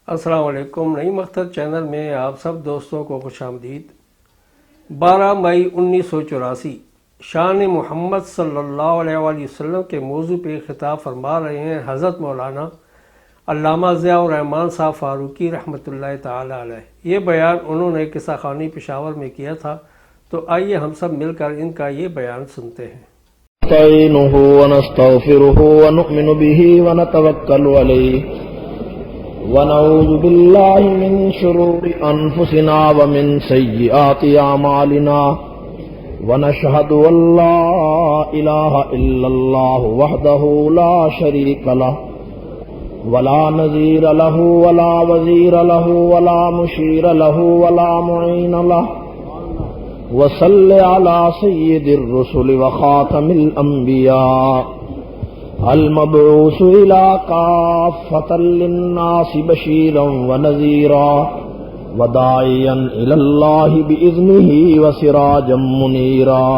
السلام علیکم۔ نئی مقصد چینل میں آپ سب دوستوں کو خوش آمدید۔ 12 مئی 1984 شان محمد صلی اللہ علیہ وآلہ وسلم کے موضوع پہ خطاب فرما رہے ہیں حضرت مولانا علامہ ضیاء الرحمن صاحب فاروقی رحمۃ اللہ تعالی علیہ۔ یہ بیان انہوں نے قصہ خانی پشاور میں کیا تھا، تو آئیے ہم سب مل کر ان کا یہ بیان سنتے ہیں۔ نستعينه ونستغفره ونؤمن به ونتوكل عليه ونعوذ بالله من شرور أنفسنا ومن سيئات أعمالنا ونشهد أن لا إله إلا الله وحده لا شريك له ولا نظير له ولا وزير له ولا مشير له ولا معين له وصل على سيد الرسل وخاتم الأنبياء المبعوث إلى كافة للناس بشيرا ونذيرا وداعيا إلى الله بإذنه وسراجا منيرا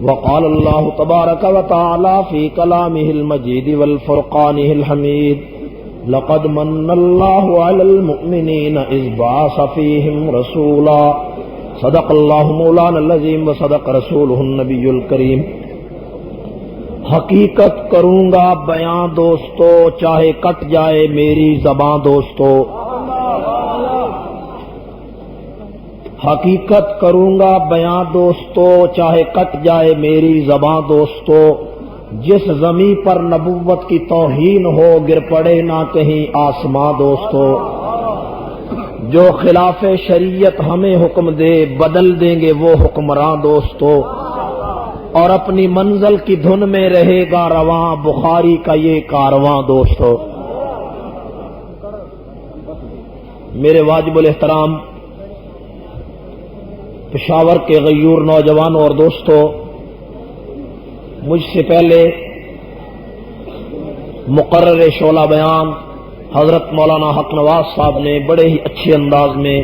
وقال الله تبارك وتعالى في كلامه المجيد والفرقانه الحميد لقد من الله على المؤمنين إذ بعث فيهم رسولا صدق اللہ مولانا العظیم و صدق رسولہ النبی الکریم۔ حقیقت کروں گا بیاں دوستو چاہے کٹ جائے میری زباں دوستو، حقیقت کروں گا بیاں دوستو چاہے کٹ جائے میری زباں دوستو، جس زمین پر نبوت کی توہین ہو گر پڑے نہ کہیں آسماں دوستو، جو خلاف شریعت ہمیں حکم دے بدل دیں گے وہ حکمراں دوستو، اور اپنی منزل کی دھن میں رہے گا رواں بخاری کا یہ کارواں دوستو۔ میرے واجب الاحترام پشاور کے غیور نوجوانوں اور دوستو، مجھ سے پہلے مقرر شعلہ بیان حضرت مولانا حق نواز صاحب نے بڑے ہی اچھے انداز میں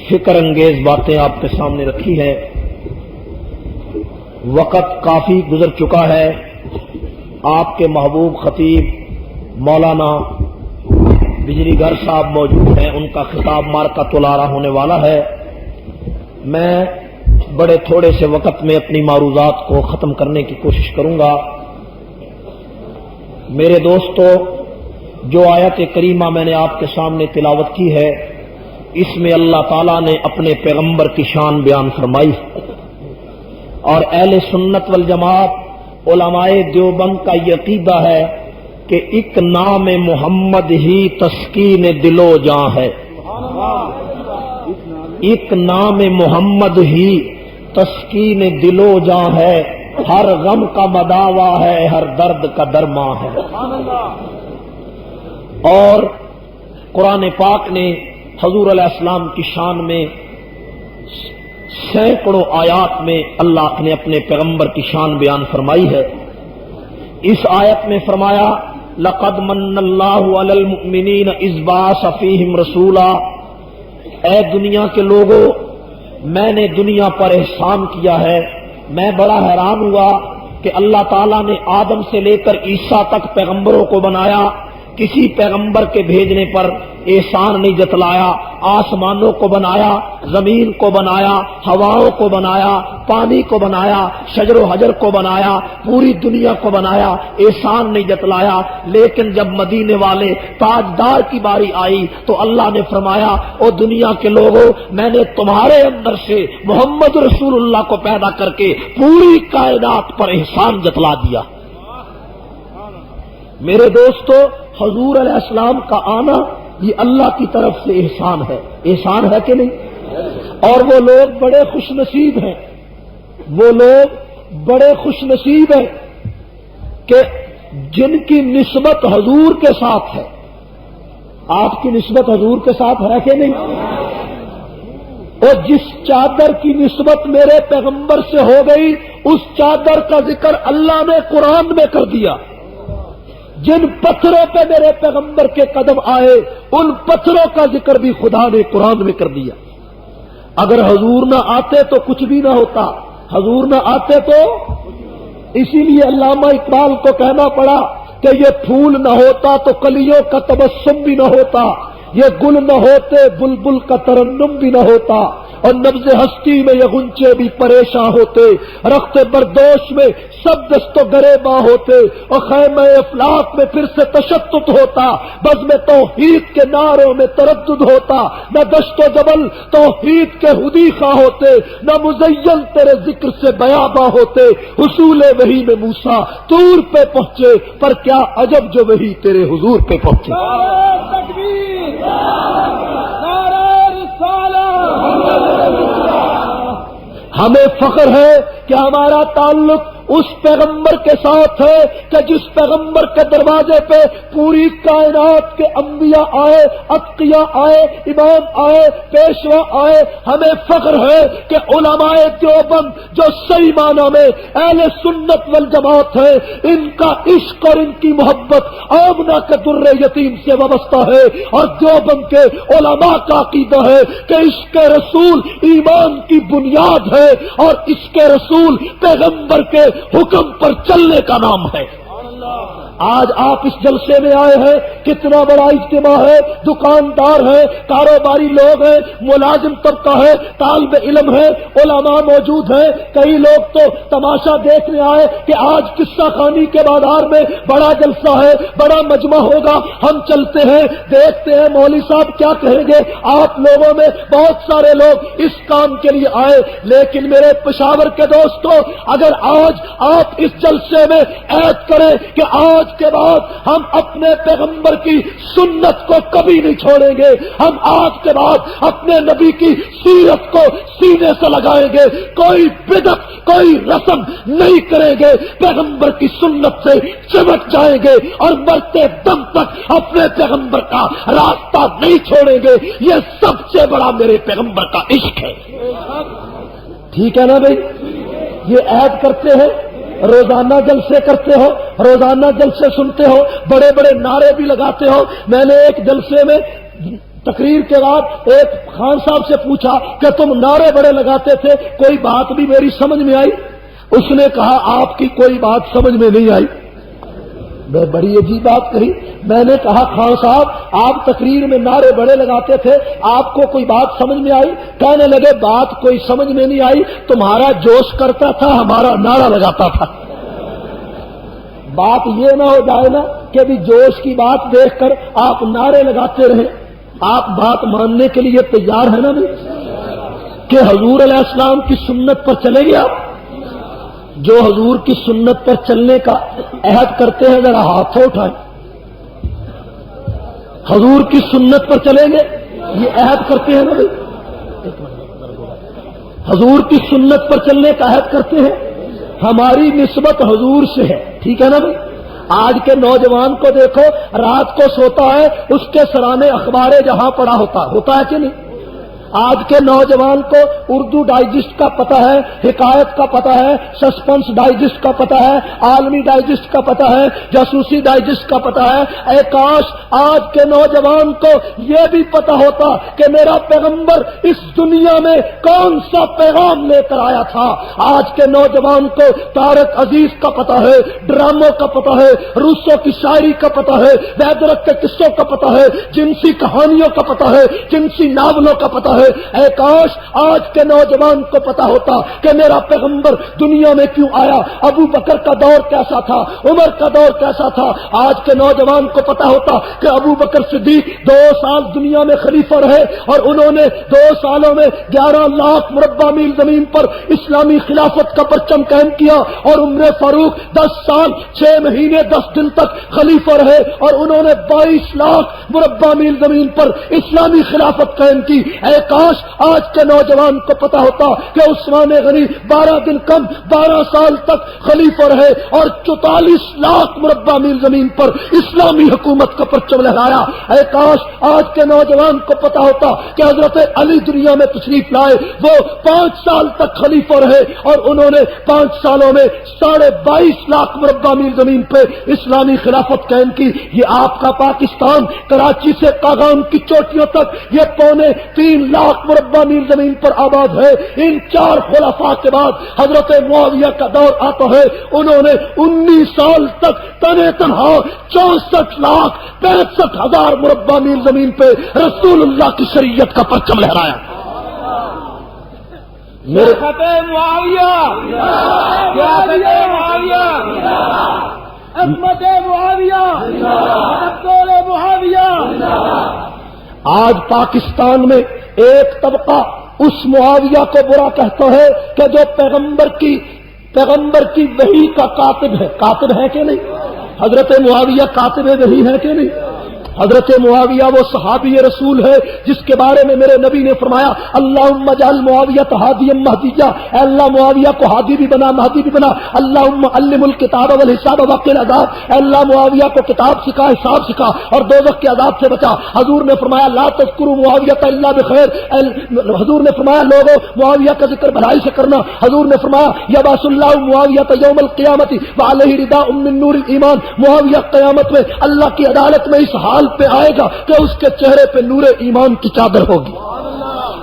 فکر انگیز باتیں آپ کے سامنے رکھی ہیں۔ وقت کافی گزر چکا ہے، آپ کے محبوب خطیب مولانا بجلی گھر صاحب موجود ہیں، ان کا خطاب مارکہ تلارہ ہونے والا ہے۔ میں بڑے تھوڑے سے وقت میں اپنی معروضات کو ختم کرنے کی کوشش کروں گا۔ میرے دوستو، جو آیت کریمہ میں نے آپ کے سامنے تلاوت کی ہے، اس میں اللہ تعالیٰ نے اپنے پیغمبر کی شان بیان فرمائی، اور اہل سنت والجماعت علماء دیوبند کا یہ عقیدہ ہے کہ ایک نام محمد ہی تسکین دل و جاں ہے، ایک نام محمد ہی تسکین دل و جاں ہے، ہر غم کا مداوا ہے، ہر درد کا درماں ہے۔ اور قرآن پاک نے حضور علیہ السلام کی شان میں سینکڑوں آیات میں اللہ نے اپنے پیغمبر کی شان بیان فرمائی ہے۔ اس آیت میں فرمایا لقد من اللہ علی المؤمنین اذ بعث فیہم رسولا، اے دنیا کے لوگوں میں نے دنیا پر احسان کیا ہے۔ میں بڑا حیران ہوا کہ اللہ تعالیٰ نے آدم سے لے کر عیسیٰ تک پیغمبروں کو بنایا، کسی پیغمبر کے بھیجنے پر احسان نہیں جتلایا۔ آسمانوں کو بنایا، زمین کو بنایا، ہواؤں کو بنایا، پانی کو بنایا، شجر و حجر کو بنایا، پوری دنیا کو بنایا، احسان نہیں جتلایا۔ لیکن جب مدینے والے تاجدار کی باری آئی تو اللہ نے فرمایا او دنیا کے لوگوں، میں نے تمہارے اندر سے محمد رسول اللہ کو پیدا کر کے پوری کائنات پر احسان جتلا دیا۔ میرے دوستو، حضور علیہ السلام کا آنا یہ اللہ کی طرف سے احسان ہے، احسان ہے کہ نہیں؟ اور وہ لوگ بڑے خوش نصیب ہیں، وہ لوگ بڑے خوش نصیب ہیں کہ جن کی نسبت حضور کے ساتھ ہے۔ آپ کی نسبت حضور کے ساتھ ہے کہ نہیں؟ اور جس چادر کی نسبت میرے پیغمبر سے ہو گئی، اس چادر کا ذکر اللہ نے قرآن میں کر دیا۔ جن پتھروں پہ میرے پیغمبر کے قدم آئے، ان پتھروں کا ذکر بھی خدا نے قرآن میں کر دیا۔ اگر حضور نہ آتے تو کچھ بھی نہ ہوتا، حضور نہ آتے تو اسی لیے علامہ اقبال کو کہنا پڑا کہ یہ پھول نہ ہوتا تو کلیوں کا تبسم بھی نہ ہوتا، یہ گل نہ ہوتے بلبل کا ترنم بھی نہ ہوتا، اور نبض ہستی میں یہ غنچے بھی پریشاں ہوتے، رخت بردوش میں سب دست و گریباں ہوتے، اور خیمہ افلاق میں پھر سے تشدد ہوتا، بزم توحید کے نعروں میں تردد ہوتا، نہ دشت و جبل توحید کے حدیقہ ہوتے، نہ مزین تیرے ذکر سے بیاباں ہوتے، حصول وحی میں موسیٰ طور پہ پہنچے، پر کیا عجب جو وحی تیرے حضور پہ پہنچے۔ ہمیں فخر ہے کہ ہمارا تعلق اس پیغمبر کے ساتھ ہے کہ جس پیغمبر کے دروازے پہ پوری کائنات کے انبیاء آئے، اتقیاء آئے، امام آئے، پیشوا آئے۔ ہمیں فخر ہے کہ علماء دیوبند جو صحیح معنی میں اہل سنت والجماعت ہے، ان کا عشق اور ان کی محبت آمنہ کے در یتیم سے وابستہ ہے، اور دیوبند کے علماء کا عقیدہ ہے کہ عشق رسول ایمان کی بنیاد ہے، اور عشق رسول پیغمبر کے حکم پر چلنے کا نام ہے۔ آج آپ اس جلسے میں آئے ہیں، کتنا بڑا اجتماع ہے، دکاندار ہیں، کاروباری لوگ ہیں، ملازم طبقہ ہے، طالب علم ہے، علماء موجود ہیں، کئی لوگ تو تماشا دیکھنے آئے کہ آج قصہ خانی کے بازار میں بڑا جلسہ ہے، بڑا مجمع ہوگا، ہم چلتے ہیں دیکھتے ہیں مولوی صاحب کیا کہیں گے۔ آپ لوگوں میں بہت سارے لوگ اس کام کے لیے آئے، لیکن میرے پشاور کے دوستوں، اگر آج آپ اس جلسے میں عہد کریں کہ آج کے بعد ہم اپنے پیغمبر کی سنت کو کبھی نہیں چھوڑیں گے، ہم آج کے بعد اپنے نبی کی سیرت کو سینے سے لگائیں گے، کوئی بدعت کوئی رسم نہیں کریں گے، پیغمبر کی سنت سے چمٹ جائیں گے، اور مرتے دم تک اپنے پیغمبر کا راستہ نہیں چھوڑیں گے، یہ سب سے بڑا میرے پیغمبر کا عشق ہے۔ ٹھیک ہے نا بھائی؟ یہ عہد کرتے ہیں، روزانہ جلسے کرتے ہو، روزانہ جلسے سنتے ہو، بڑے بڑے نعرے بھی لگاتے ہو۔ میں نے ایک جلسے میں تقریر کے بعد ایک خان صاحب سے پوچھا کہ تم نعرے بڑے لگاتے تھے، کوئی بات بھی میری سمجھ میں آئی؟ اس نے کہا آپ کی کوئی بات سمجھ میں نہیں آئی۔ میں بڑی عجیب بات کہی، میں نے کہا خان صاحب آپ تقریر میں نعرے بڑے لگاتے تھے، آپ کو کوئی بات سمجھ میں آئی؟ کہنے لگے بات کوئی سمجھ میں نہیں آئی، تمہارا جوش کرتا تھا، ہمارا نعرہ لگاتا تھا۔ بات یہ نہ ہو جائے نا کہ بھی جوش کی بات دیکھ کر آپ نعرے لگاتے رہے۔ آپ بات ماننے کے لیے تیار ہیں نا کہ حضور علیہ السلام کی سنت پر چلیں گے آپ؟ جو حضور کی سنت پر چلنے کا عہد کرتے ہیں ذرا ہاتھوں اٹھائیں۔ حضور کی سنت پر چلیں گے، یہ عہد کرتے ہیں نا بھائی؟ حضور کی سنت پر چلنے کا عہد کرتے ہیں، ہماری نسبت حضور سے ہے، ٹھیک ہے نا بھائی؟ آج کے نوجوان کو دیکھو، رات کو سوتا ہے، اس کے سرانے اخبار جہاں پڑا ہوتا ہے کہ نہیں؟ آج کے نوجوان کو اردو ڈائجسٹ کا پتہ ہے، حکایت کا پتہ ہے، سسپنس ڈائجسٹ کا پتہ ہے، عالمی ڈائجسٹ کا پتہ ہے، جاسوسی ڈائجسٹ کا پتہ ہے۔ اے کاش آج کے نوجوان کو یہ بھی پتہ ہوتا کہ میرا پیغمبر اس دنیا میں کون سا پیغام لے کر آیا تھا۔ آج کے نوجوان کو طارق عزیز کا پتہ ہے، ڈراموں کا پتہ ہے، روسوں کی شاعری کا پتہ ہے، ویدرک کے قصوں کا پتہ ہے، جنسی کہانیوں کا پتہ ہے، جنسی ناولوں کا پتہ ہے۔ اے کاش آج کے نوجوان کو پتا ہوتا کہ میرا پیغمبر دنیا میں کیوں آیا، ابو بکر کا دور کیسا تھا، عمر کا دور کیسا تھا۔ آج کے نوجوان کو پتا ہوتا کہ ابو بکر صدیق 2 سال دنیا میں خلیفہ رہے، اور انہوں نے 2 سالوں میں 11 لاکھ مربع میل زمین پر اسلامی خلافت کا پرچم قائم کیا، اور عمر فاروق 10 سال 6 مہینے 10 دن تک خلیفہ رہے، اور انہوں نے 22 لاکھ مربع میل زمین پر اسلامی خلافت قائم کی۔ اے کاش آج کے نوجوان کو پتا ہوتا کہ عثمان غنی 12 دن کم 12 سال تک خلیفہ رہے، اور 44 لاکھ مربع میل زمین پر اسلامی حکومت کا پرچم لہرایا۔ اے کاش آج کے نوجوان کو پتا ہوتا کہ حضرت علی دنیا میں تشریف لائے، وہ 5 سال تک خلیفہ رہے، اور انہوں نے 5 سالوں میں 22.5 لاکھ مربع میل زمین پہ اسلامی خلافت قائم کی۔ یہ آپ کا پاکستان کراچی سے قاغام کی چوٹیوں تک یہ 3.25 لاکھ لاکھ مربع میل زمین پر آباد ہے. ان 4 خلفاء کے بعد حضرت معاویہ کا دور آتا ہے. انہوں نے 19 سال تک تنے تنہا 64,65,000 مربع میل زمین پہ رسول اللہ کی شریعت کا پرچم لہرایا. میرے معاویہ عظمت معاویہ معاویہ. آج پاکستان میں ایک طبقہ اس معاویہ کو برا کہتا ہے کہ جو پیغمبر کی وحی کا کاتب ہے. کاتب ہے کہ نہیں؟ حضرت معاویہ کاتب وحی ہے کہ نہیں؟ حضرت معاویہ وہ صحابی رسول ہے جس کے بارے میں میرے نبی نے فرمایا اللہم اجعل معاویہ ہادیا مہدیا. اے اللہ معاویہ کو ہادی بھی بنا مہدی بھی بنا. اللہم علم الکتاب والحساب وقل العذاب. اے اللہ معاویہ کو کتاب سکھا حساب سکھا اور دوزخ کے عذاب سے بچا. حضور نے فرمایا لا تذکروا معاویہ الا بخیر. حضور نے فرمایا لوگوں معاویہ کا ذکر بھلائی سے کرنا. حضور نے فرمایا یبعث اللہ معاویہ یوم القیامت وعلیہ رداء من نور الایمان. معاویہ قیامت میں اللہ کی عدالت میں اس حال پہ آئے گا کہ اس کے چہرے پہ نور ایمان کی چادر ہوگی.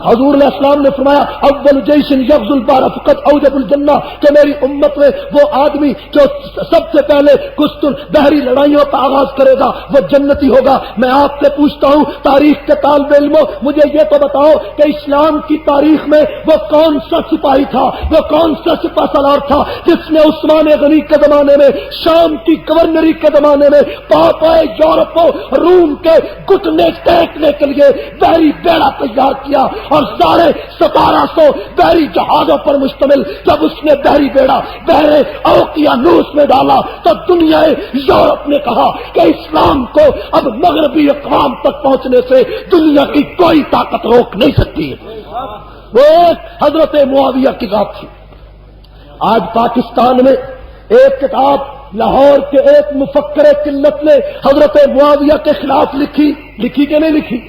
حضور علیہ السلام نے فرمایا اول جیش یغزو البحر فقد اوجب الجنہ کہ میری امت میں وہ آدمی جو سب سے پہلے گستر بحری لڑائیوں کا آغاز کرے گا وہ جنتی ہوگا. میں آپ سے پوچھتا ہوں تاریخ کے طالب علموں مجھے یہ تو بتاؤ کہ اسلام کی تاریخ میں وہ کون سا سپاہی تھا وہ کون سا سپہ سالار تھا جس نے عثمان غنی کے زمانے میں شام کی گورنری کے زمانے میں پاپائے یورپ روم کے گھٹنے ٹیکنے کے لیے بحری بیڑا تیار کیا اور 1750 بحری جہازوں پر مشتمل جب اس نے بحری بیڑا بحر اوقیانوس میں ڈالا تو دنیا یورپ نے کہا کہ اسلام کو اب مغربی اقوام تک پہنچنے سے دنیا کی کوئی طاقت روک نہیں سکتی ہے. وہ حضرت معاویہ کی ذات تھی. آج پاکستان میں ایک کتاب لاہور کے ایک مفکر قلت نے حضرت معاویہ کے خلاف لکھی کہ نہیں لکھی؟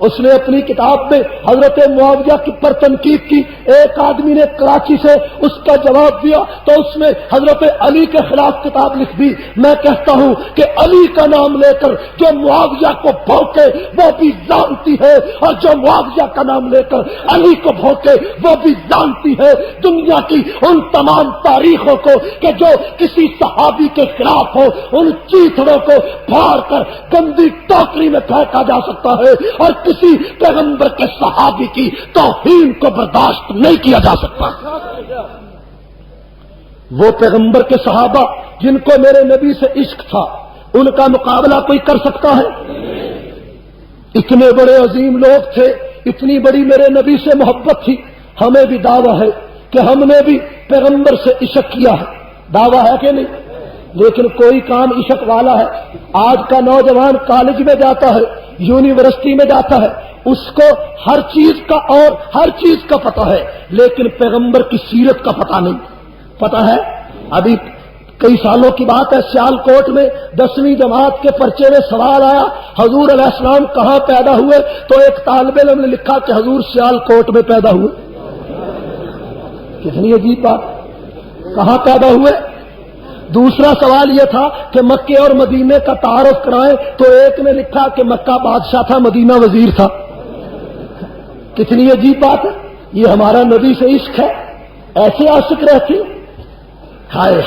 اس نے اپنی کتاب میں حضرت معاویہ کی پر تنقید کی. ایک آدمی نے کراچی سے اس کا جواب دیا تو اس نے حضرت علی کے خلاف کتاب لکھ دی. میں کہتا ہوں کہ علی کا نام لے کر جو معاویہ کو بھونکے وہ بھی جانتی ہے اور جو معاویہ کا نام لے کر علی کو بھونکے وہ بھی جانتی ہے. دنیا کی ان تمام تاریخوں کو کہ جو کسی صحابی کے خلاف ہو ان چیتڑوں کو پھاڑ کر گندی ٹوکری میں پھینکا جا سکتا ہے اور کسی پیغمبر کے صحابی کی توہین کو برداشت نہیں کیا جا سکتا. وہ پیغمبر کے صحابہ جن کو میرے نبی سے عشق تھا ان کا مقابلہ کوئی کر سکتا ہے؟ اتنے بڑے عظیم لوگ تھے, اتنی بڑی میرے نبی سے محبت تھی. ہمیں بھی دعویٰ ہے کہ ہم نے بھی پیغمبر سے عشق کیا ہے, دعویٰ ہے کہ نہیں؟ لیکن کوئی کام عشق والا ہے. آج کا نوجوان کالج میں جاتا ہے, یونیورسٹی میں جاتا ہے, اس کو ہر چیز کا پتہ ہے لیکن پیغمبر کی سیرت کا پتہ نہیں. پتہ ہے ابھی کئی سالوں کی بات ہے, سیال کوٹ میں 10ویں جماعت کے پرچے میں سوال آیا حضور علیہ السلام کہاں پیدا ہوئے, تو ایک طالب علم نے لکھا کہ حضور سیال کوٹ میں پیدا ہوئے. کتنی عجیب بات, کہاں پیدا ہوئے؟ دوسرا سوال یہ تھا کہ مکے اور مدینے کا تعارف کرائیں, تو ایک نے لکھا کہ مکہ بادشاہ تھا مدینہ وزیر تھا. کتنی عجیب بات ہے. یہ ہمارا نبی سے عشق ہے, ایسے عاشق رہتے. ہائے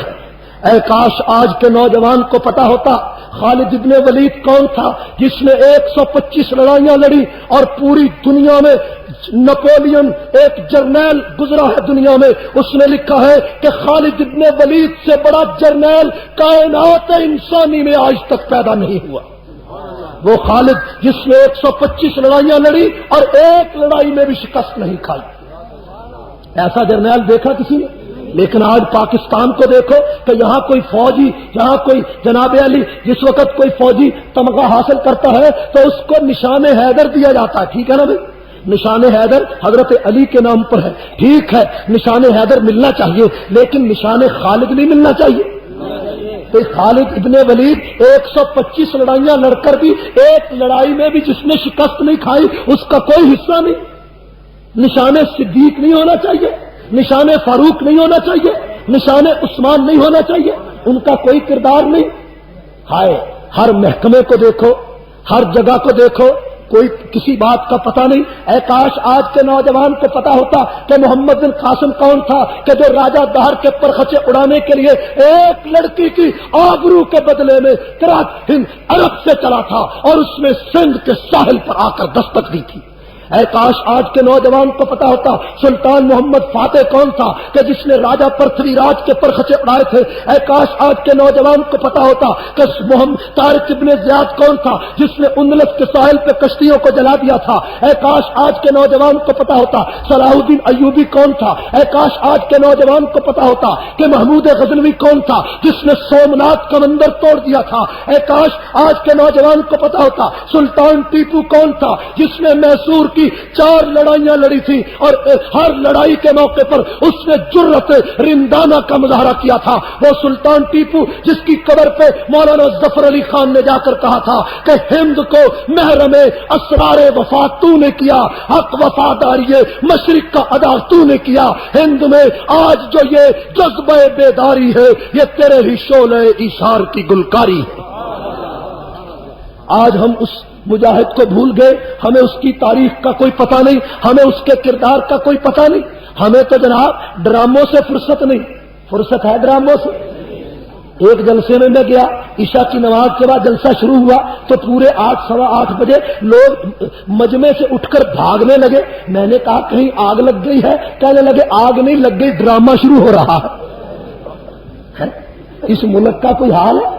اے کاش آج کے نوجوان کو پتا ہوتا خالد ابن ولید کون تھا جس نے 125 لڑائیاں لڑی اور پوری دنیا میں نپولین ایک جرنیل گزرا ہے دنیا میں, اس نے لکھا ہے کہ خالد ابن ولید سے بڑا جرنیل کائنات انسانی میں آج تک پیدا نہیں ہوا. وہ خالد جس نے 125 لڑائیاں لڑی اور ایک لڑائی میں بھی شکست نہیں کھائی. ایسا جرنیل دیکھا کسی نے؟ لیکن آج پاکستان کو دیکھو کہ یہاں کوئی فوجی, یہاں کوئی جناب علی جس وقت کوئی فوجی تمغہ حاصل کرتا ہے تو اس کو نشان حیدر دیا جاتا ہے. ٹھیک ہے نا بھائی, نشان حیدر حضرت علی کے نام پر ہے, ٹھیک ہے نشان حیدر ملنا چاہیے لیکن نشان خالد نہیں ملنا چاہیے. تو خالد ابن ولید 125 لڑائیاں لڑ کر بھی ایک لڑائی میں بھی جس نے شکست نہیں کھائی اس کا کوئی حصہ نہیں. نشان صدیق نہیں ہونا چاہیے, نشان فاروق نہیں ہونا چاہیے, نشان عثمان نہیں ہونا چاہیے, ان کا کوئی کردار نہیں. ہائے ہر محکمے کو دیکھو, ہر جگہ کو دیکھو, کوئی کسی بات کا پتہ نہیں. اے کاش آج کے نوجوان کو پتا ہوتا کہ محمد بن قاسم کون تھا کہ جو راجہ دہر کے پرخچے اڑانے کے لیے ایک لڑکی کی آبرو کے بدلے میں ہند عرب سے چلا تھا اور اس نے سندھ کے ساحل پر آ کر دستک دی تھی. اے کاش آج کے نوجوان کو پتا ہوتا سلطان محمد فاتح کون تھا کہ جس نے راجہ پرتھوی راج کے پرخچے اڑائے تھے. اے کاش آج کے نوجوان کو پتا ہوتا کہ محمد طارق ابن زیاد کون تھا جس نے اندلس کے ساحل پہ کشتیوں کو جلا دیا تھا. اے کاش آج کے نوجوان کو پتا ہوتا صلاح الدین ایوبی کون تھا. اے کاش آج کے نوجوان کو پتا ہوتا کہ محمود غزنوی کون تھا جس نے سومناتھ کا مندر توڑ دیا تھا. اے کاش آج کے نوجوان کو پتا ہوتا سلطان ٹیپو کون تھا جس نے میسور کی 4 لڑائیاں لڑی تھی اور ہر لڑائی کے موقع پر اس نے جرأت رندانہ کا مظاہرہ کیا تھا. وہ سلطان ٹیپو جس کی قبر پہ مولانا ظفر علی خان نے جا کر کہا تھا کہ ہند کو محرم اسرار وفا تو نے کیا، حق وفاداری مشرق کا ادا تو نے کیا. ہند میں آج جو یہ جذبہ بیداری ہے یہ تیرے ہی شعلہ اشار کی گلکاری ہے. آج ہم اس مجاہد کو بھول گئے. ہمیں اس کی تاریخ کا کوئی پتہ نہیں، ہمیں اس کے کردار کا کوئی پتہ نہیں. ہمیں تو جناب ڈراموں سے فرصت نہیں. فرصت ہے ڈراموں سے؟ ایک جلسے میں گیا، عشاء کی نماز کے بعد جلسہ شروع ہوا تو پورے 8 سوا 8 بجے لوگ مجمع سے اٹھ کر بھاگنے لگے. میں نے کہا کہیں آگ لگ گئی ہے؟ کہنے لگے آگ نہیں لگ گئی، ڈرامہ شروع ہو رہا ہے. اس ملک کا کوئی حال ہے؟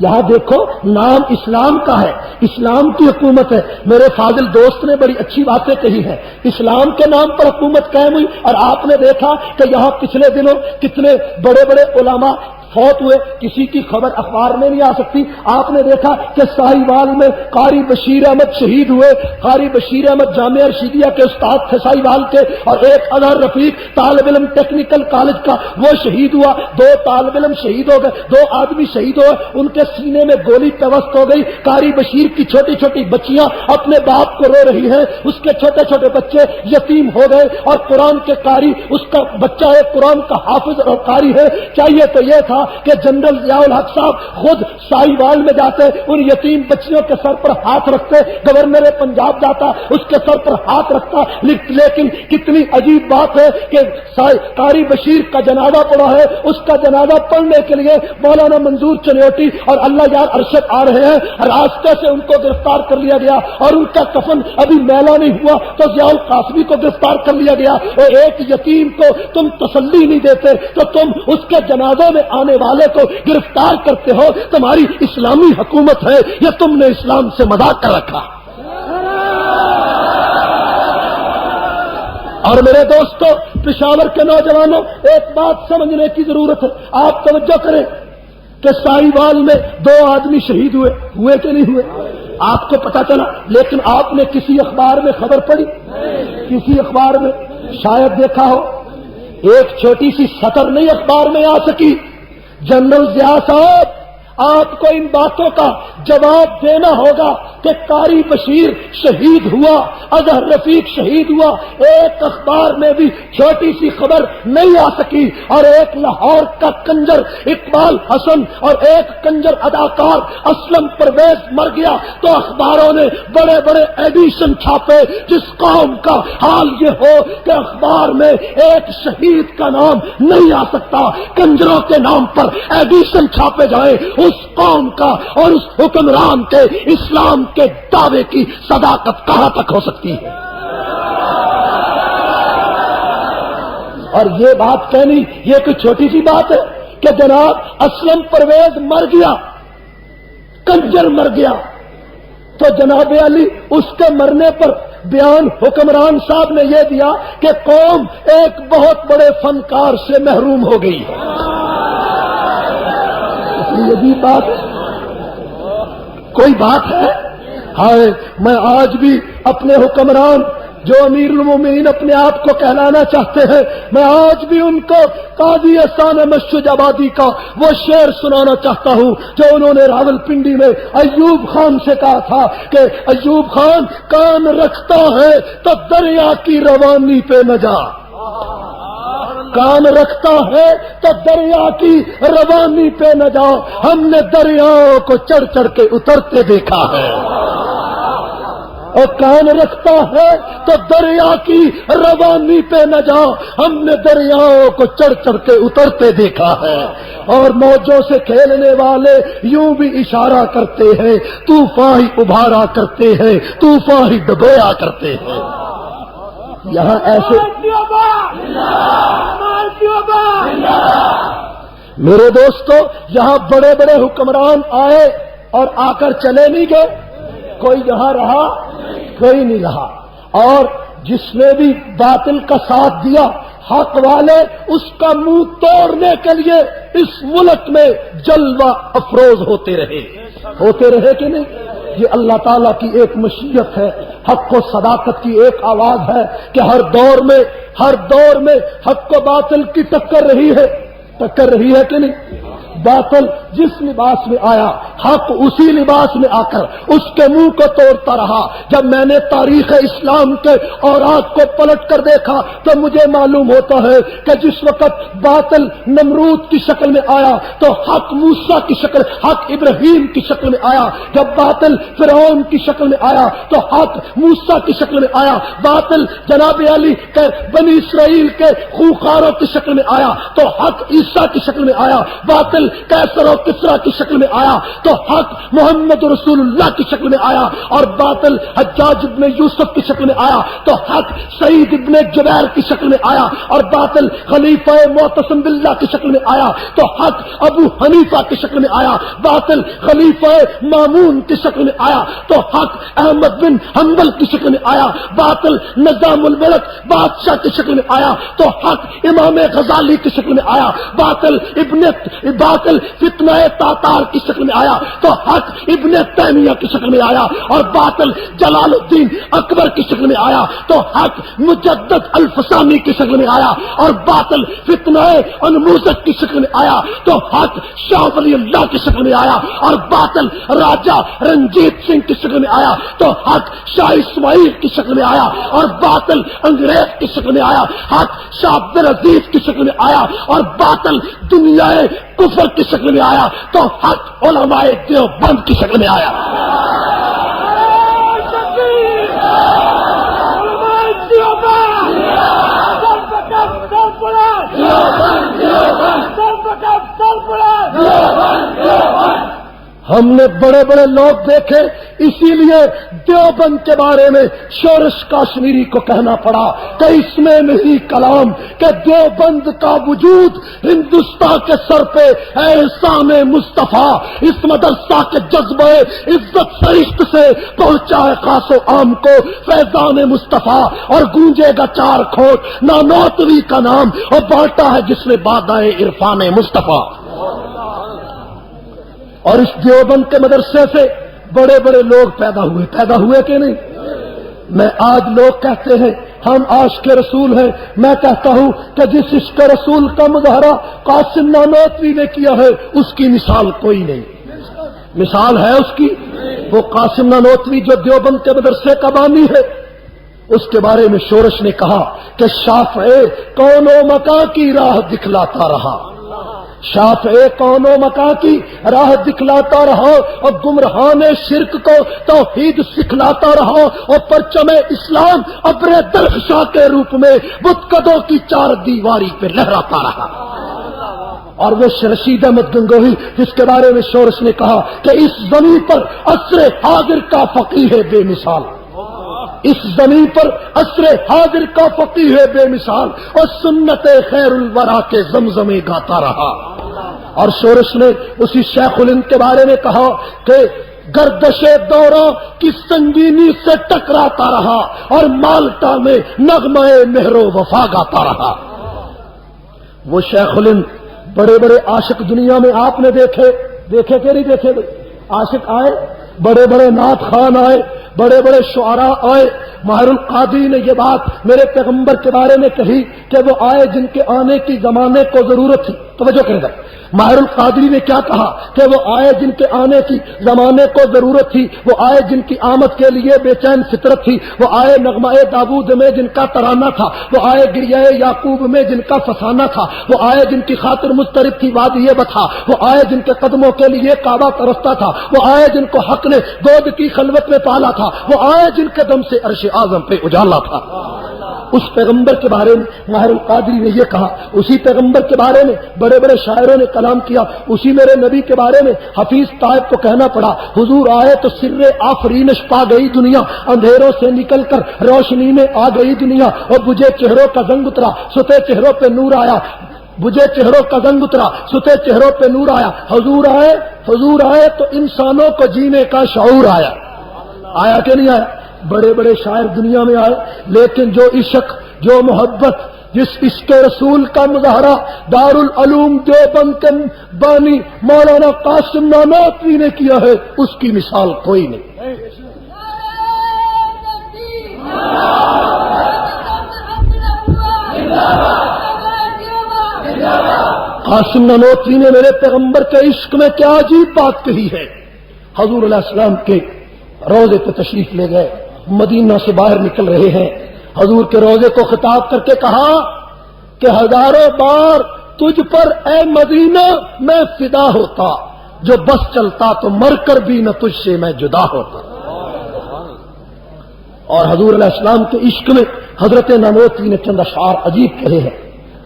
یہاں دیکھو نام اسلام کا ہے، اسلام کی حکومت ہے. میرے فاضل دوست نے بڑی اچھی باتیں کہی ہیں. اسلام کے نام پر حکومت قائم ہوئی اور آپ نے دیکھا کہ یہاں پچھلے دنوں کتنے بڑے بڑے علماء فوت ہوئے. کسی کی خبر اخبار میں نہیں آ سکتی. آپ نے دیکھا کہ ساہیوال میں قاری بشیر احمد شہید ہوئے. قاری بشیر احمد جامعہ ارشیدیہ کے استاد تھے ساہیوال کے، اور ایک اظہر رفیق طالب علم ٹیکنیکل کالج کا وہ شہید ہوا. 2 طالب علم شہید ہو گئے، 2 آدمی شہید ہوئے. ان کے سینے میں گولی پیوست ہو گئی. قاری بشیر کی چھوٹی چھوٹی بچیاں اپنے باپ کو رو رہی ہیں. اس کے چھوٹے چھوٹے بچے یتیم ہو گئے اور قرآن کے قاری، اس کا بچہ ایک قرآن کا حافظ اور قاری ہے. چاہیے تو یہ تھا کہ جنرل ضیاء الحق صاحب خود ساہیوال میں جاتے، ان یتیم بچیوں کے سر پر ہاتھ رکھتے. گورنر پنجاب جاتا، اس کے سر پر ہاتھ رکھتا. لیکن کتنی عجیب بات ہے کہ قاری بشیر کا جنازہ پڑا ہے. اس کا جنازہ پڑھنے کے لیے مولانا منظور چنیوٹی اور اللہ یار ارشد آ رہے ہیں. راستے سے ان کو گرفتار کر لیا گیا اور ان کا کفن ابھی میلا نہیں ہوا تو ضیاء القاسمی کو گرفتار کر لیا گیا. اور ایک یتیم کو تم تسلی نہیں دیتے تو تم اس کے جنازے میں آنے والے کو گرفتار کرتے ہو. تمہاری اسلامی حکومت ہے یا تم نے اسلام سے مذاق کر رکھا؟ اور میرے دوستو، پشاور کے نوجوانوں، ایک بات سمجھنے کی ضرورت ہے. آپ توجہ کریں کہ ساہیوال میں 2 آدمی شہید ہوئے کہ نہیں ہوئے؟ آپ کو پتا چلا، لیکن آپ نے کسی اخبار میں خبر پڑھی؟ کسی اخبار میں شاید دیکھا ہو. ایک چھوٹی سی سطر نہیں اخبار میں آ سکی. جنرل ضیاء صاحب، آپ کو ان باتوں کا جواب دینا ہوگا کہ قاری بشیر شہید ہوا، اظہر رفیق شہید ہوا. ایک اخبار میں بھی چھوٹی سی خبر نہیں آ سکی. اور ایک لاہور کا کنجر اقبال حسن اور ایک کنجر اداکار اسلم پرویز مر گیا تو اخباروں نے بڑے بڑے ایڈیشن چھاپے. جس قوم کا حال یہ ہو کہ اخبار میں ایک شہید کا نام نہیں آ سکتا، کنجروں کے نام پر ایڈیشن چھاپے جائیں، اس قوم کا اور اس حکمران کے اسلام کے دعوے کی صداقت کہاں تک ہو سکتی ہے؟ اور یہ بات کہنی یہ کوئی چھوٹی سی بات ہے کہ جناب اسلم پرویز مر گیا، کنجر مر گیا، تو جناب علی اس کے مرنے پر بیان حکمران صاحب نے یہ دیا کہ قوم ایک بہت بڑے فنکار سے محروم ہو گئی ہے. یہ بھی بات کوئی بات ہے؟ ہائے، میں آج بھی اپنے حکمران جو امیر المومنین اپنے آپ کو کہلانا چاہتے ہیں، میں آج بھی ان کو قاضی احسان مسجد آبادی کا وہ شعر سنانا چاہتا ہوں جو انہوں نے راول پنڈی میں ایوب خان سے کہا تھا کہ ایوب خان کان رکھتا ہے تو دریا کی روانی پہ نہ جا، کان رکھتا ہے تو دریا کی روانی پہ نہ جاؤ، ہم نے دریاؤں کو چڑھ چڑھ کے اترتے دیکھا ہے. اور کان رکھتا ہے تو دریا کی روانی پہ نہ جا. ہم نے دریاؤں کو چڑھ چڑھ کے اترتے دیکھا ہے اور موجوں سے کھیلنے والے یوں بھی اشارہ کرتے ہیں, طوفان ہی ابھارا کرتے ہیں, طوفان ہی ڈبویا کرتے ہیں. یہاں ایسے میرے دوستو یہاں بڑے بڑے حکمران آئے اور آ کر چلے نہیں گئے. کوئی یہاں رہا, کوئی نہیں رہا. اور جس نے بھی باطل کا ساتھ دیا, حق والے اس کا منہ توڑنے کے لیے اس ملک میں جلوہ افروز ہوتے رہے کہ نہیں؟ یہ اللہ تعالیٰ کی ایک مشیت ہے, حق و صداقت کی ایک آواز ہے کہ ہر دور میں حق و باطل کی ٹکر رہی ہے کہ نہیں؟ باطل جس لباس میں آیا, حق اسی لباس میں آ کر اس کے منہ کو توڑتا رہا. جب میں نے تاریخ اسلام کے اوراق کو پلٹ کر دیکھا تو مجھے معلوم ہوتا ہے کہ جس وقت باطل نمرود کی شکل میں آیا تو حق موسیٰ کی شکل, حق ابراہیم کی شکل میں آیا. جب باطل فرعون کی شکل میں آیا تو حق موسیٰ کی شکل میں آیا. باطل جناب علی کے بنی اسرائیل کے خوخاروں کی شکل میں آیا تو حق عیسیٰ کی شکل میں آیا. باطل کیسر و کسرا کی شکل میں آیا تو حق محمد رسول اللہ کی شکل میں آیا. اور باطل حجاج ابن یوسف کی شکل میں آیا تو حق سعید ابن جبیر کی شکل میں آیا. اور باطل خلیفہ معتصم باللہ کی شکل میں آیا تو حق ابو حنیفہ کی شکل میں آیا. باطل خلیفہ مامون کی شکل میں آیا تو حق احمد بن حنبل کی شکل میں آیا. باطل نظام الملک بادشاہ کی شکل میں آیا تو حق امام غزالی کی شکل میں آیا. باطل فتنہ تاتار کی شکل میں آیا تو حق ابن تیمیہ کی شکل میں آیا. اور باطل جلال الدین اکبر کی شکل میں آیا تو حق مجدد الفسانی کی شکل میں آیا. اور باطل فتنہ انموذج کی شکل میں آیا تو حق شاہ ولی اللہ کی شکل میں آیا. اور باطل راجہ رنجیت سنگھ کی شکل میں آیا تو حق شاہ اسماعیل کی شکل میں آیا. اور باطل انگریز کی شکل میں آیا, حق شاہ عبدالعزیز کی شکل میں آیا. اور باطل دنیا کفر کی شکل میں آیا تو حق علماء دیوبند کی شکل میں آیا. ہم نے بڑے بڑے لوگ دیکھے, اسی لیے دیوبند کے بارے میں شورش کاشمیری کو کہنا پڑا کہ اس میں نہیں کلام کہ دیوبند کا وجود ہندوستان کے سر پہ احسان مصطفیٰ, اس مدرسہ کے جذبے عزت فرشت سے پہنچا ہے خاص و عام کو فیضان مصطفیٰ. اور گونجے گا چار کھوٹ نانوتوی کا نام اور بانٹا ہے جس نے بادائے عرفان مصطفیٰ. اور اس دیوبند کے مدرسے سے بڑے بڑے لوگ پیدا ہوئے کہ نہیں؟ میں آج لوگ کہتے ہیں ہم عاشق رسول ہیں, میں کہتا ہوں کہ جس عشق رسول کا مظاہرہ قاسم نانوتوی نے کیا ہے اس کی مثال کوئی نہیں. مثال ہے اس کی وہ قاسم نانوتوی جو دیوبند کے مدرسے کا بانی ہے. اس کے بارے میں شورش نے کہا کہ شافعی کون و مکان کی راہ دکھلاتا رہا, شافعی کون و مکان کی راہ دکھلاتا رہا اور گمراہان شرک کو توحید سکھلاتا رہا اور پرچم اسلام ابر درخشاں کے روپ میں بت قدوں کی چار دیواری پہ لہراتا رہا. اور وہ رشید احمد گنگوہی جس کے بارے میں شورش نے کہا کہ اس زمین پر عصر حاضر کا فقیہ ہے بے مثال, اس زمین پر عصر حاضر کا فقیہ ہے بے مثال, اور سنت خیر الورا کے زمزمے گاتا رہا. اور شورش نے اسی شیخ الہند کے بارے میں کہا کہ گردش دورہ کی سنگینی سے ٹکراتا رہا اور مالٹا میں نغمہ مہر و وفا گاتا رہا. وہ شیخ الہند بڑے بڑے عاشق دنیا میں آپ نے دیکھے کہ نہیں دیکھے؟ عاشق آئے, بڑے بڑے نعت خان آئے, بڑے بڑے شعراء آئے. ماہر القادری نے یہ بات میرے پیغمبر کے بارے میں کہی کہ وہ آئے جن کے آنے کی زمانے کو ضرورت تھی, توجہ کریں گا. ماہر القادری نے کیا کہا کہ وہ آئے جن کے آنے کی زمانے کو ضرورت تھی، وہ آئے جن کی آمد کے لیے بے چین فطرت تھی، وہ آئے نغمہ داود میں جن کا ترانہ تھا، وہ آئے گریہ یعقوب میں جن کا فسانہ تھا، وہ آئے جن کی خاطر مضطرب تھی وادی بتھا، وہ آئے جن کے قدموں کے لیے کعبہ پرستہ تھا، وہ آئے جن کو حق نے گود کی خلوت میں پالا تھا، وہ آئے جن کے دم سے عرش اعظم پہ اجالا تھا. اس پیغمبر کے بارے میں ماہر القادری نے یہ کہا. اسی پیغمبر کے بارے میں بڑے بڑے شاعروں نے کلام کیا. اسی میرے نبی کے بارے میں حفیظ طائب کو کہنا پڑا، حضور آئے تو سر آفرینش پا گئی دنیا، اندھیروں سے نکل کر روشنی میں آ گئی دنیا، اور بجھے چہروں کا زنگ اترا ستے چہروں پہ نور آیا، بجھے چہروں کا زنگ اترا ستے چہروں پہ نور آیا. حضور آئے تو انسانوں کو جینے کا شعور آیا. آیا کہ نہیں آیا؟ بڑے بڑے شاعر دنیا میں آئے، لیکن جو عشق، جو محبت، جس عشق رسول کا مظاہرہ دارالعلوم دیوبند کے بانی مولانا قاسم نانوتوی نے کیا ہے، اس کی مثال کوئی نہیں. قاسم نانوتوی نے میرے پیغمبر کے عشق میں کیا عجیب بات کہی ہے. حضور علیہ السلام کے روضے پہ تشریف لے گئے، مدینہ سے باہر نکل رہے ہیں. حضور کے روضے کو خطاب کر کے کہا کہ ہزاروں بار تجھ پر اے مدینہ میں فدا ہوتا، جو بس چلتا تو مر کر بھی نہ تجھ سے میں جدا ہوتا. اور حضور علیہ السلام کے عشق میں حضرت نانوتوی نے چند اشعار عجیب کہے ہیں.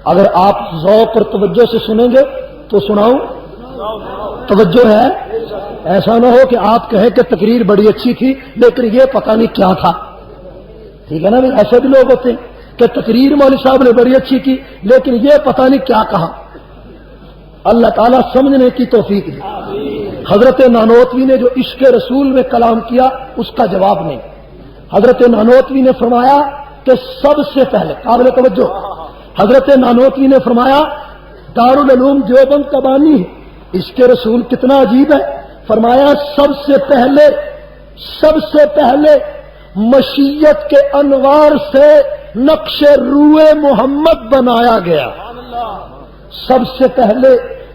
اگر آپ ذوق اور توجہ سے سنیں گے تو سناؤں؟ توجہ ہے؟ ایسا نہ ہو کہ آپ کہیں کہ تقریر بڑی اچھی تھی لیکن یہ پتہ نہیں کیا تھا. ٹھیک ہے نا بھائی، ایسے بھی لوگ ہوتے ہیں کہ تقریر مولوی صاحب نے بڑی اچھی کی لیکن یہ پتہ نہیں کیا کہا. اللہ تعالیٰ سمجھنے کی توفیق دی. حضرت نانوتوی نے جو عشق رسول میں کلام کیا اس کا جواب نہیں. حضرت نانوتوی نے فرمایا کہ سب سے پہلے، قابل توجہ، حضرت نانوتوی نے فرمایا دارالعلوم دیوبند کا بانی ہے. عشق رسول کتنا عجیب ہے. فرمایا سب سے پہلے مشیت کے انوار سے نقش روئے محمد بنایا گیا. سب سے پہلے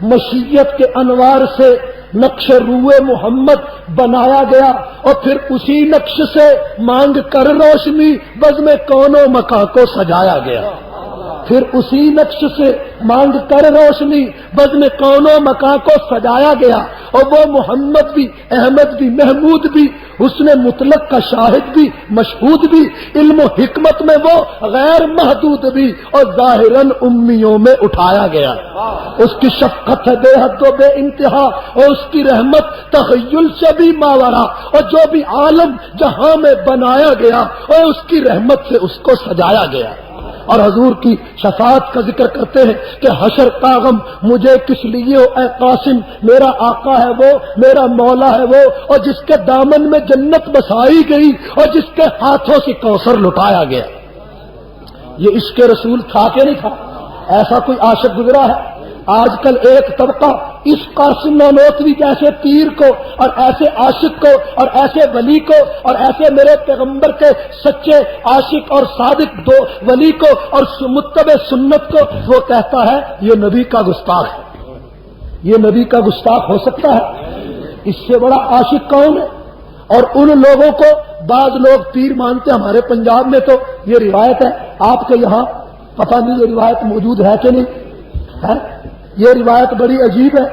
مشیت کے انوار سے نقش روئے محمد بنایا گیا، اور پھر اسی نقش سے مانگ کر روشنی بزم کون و مکان کو سجایا گیا. پھر اسی نقش سے مانگ کر روشنی بزم کون و مکان کو سجایا گیا. اور وہ محمد بھی، احمد بھی، محمود بھی، حسن مطلق کا شاہد بھی، مشہود بھی، علم و حکمت میں وہ غیر محدود بھی، اور ظاہراً امیوں میں اٹھایا گیا. اس کی شفقت ہے بے حد و بے انتہا، اور اس کی رحمت تخیل سے بھی ماورا، اور جو بھی عالم جہاں میں بنایا گیا اور اس کی رحمت سے اس کو سجایا گیا. اور حضور کی شفاعت کا ذکر کرتے ہیں کہ حشر کا غم مجھے کس لیے ہو اے قاسم، میرا آقا ہے وہ، میرا مولا ہے وہ، اور جس کے دامن میں جنت بسائی گئی اور جس کے ہاتھوں سے کوثر لٹایا گیا. یہ عشق رسول تھا کہ نہیں تھا؟ ایسا کوئی عاشق گزرا ہے؟ آج کل ایک طبقہ اس قاسم نانوتوی جیسے پیر کو اور ایسے عاشق کو اور ایسے ولی کو اور ایسے میرے پیغمبر کے سچے عاشق اور صادق دو ولی کو اور متبع سنت کو وہ کہتا ہے یہ نبی کا گستاخ ہے. یہ نبی کا گستاخ ہو سکتا ہے؟ اس سے بڑا عاشق کون ہے؟ اور ان لوگوں کو بعض لوگ پیر مانتے. ہمارے پنجاب میں تو یہ روایت ہے، آپ کے یہاں پتہ نہیں یہ روایت موجود ہے کہ نہیں ہے. یہ روایت بڑی عجیب ہے.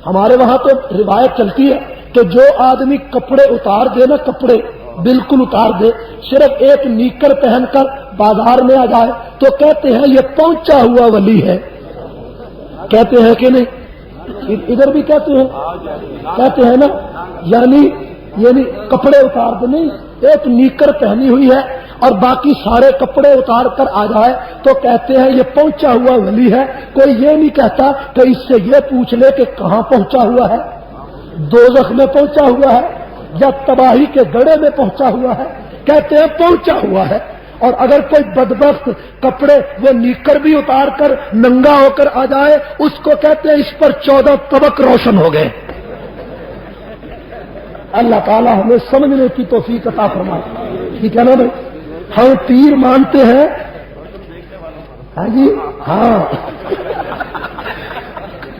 ہمارے وہاں تو روایت چلتی ہے کہ جو آدمی کپڑے اتار دے نا، کپڑے بالکل اتار دے، صرف ایک نیکر پہن کر بازار میں آ جائے تو کہتے ہیں یہ پہنچا ہوا ولی ہے. کہتے ہیں کہ نہیں؟ ادھر بھی کہتے ہیں نا. یعنی کپڑے اتار دے، نہیں، ایک نیکر پہنی ہوئی ہے اور باقی سارے کپڑے اتار کر آ جائے تو کہتے ہیں یہ پہنچا ہوا ولی ہے. کوئی یہ نہیں کہتا کہ اس سے یہ پوچھ لے کہ کہاں پہنچا ہوا ہے، دوزخ میں پہنچا ہوا ہے یا تباہی کے گڑھے میں پہنچا ہوا ہے. کہتے ہیں پہنچا ہوا ہے. اور اگر کوئی بدبخت کپڑے وہ نیکر بھی اتار کر ننگا ہو کر آ جائے اس کو کہتے ہیں اس پر 14 طبق روشن ہو گئے. اللہ تعالیٰ ہمیں سمجھنے کی توفیق عطا فرمائے. ٹھیک ہے نا بھائی؟ ہم پیر مانتے ہیں. ہاں جی، ہاں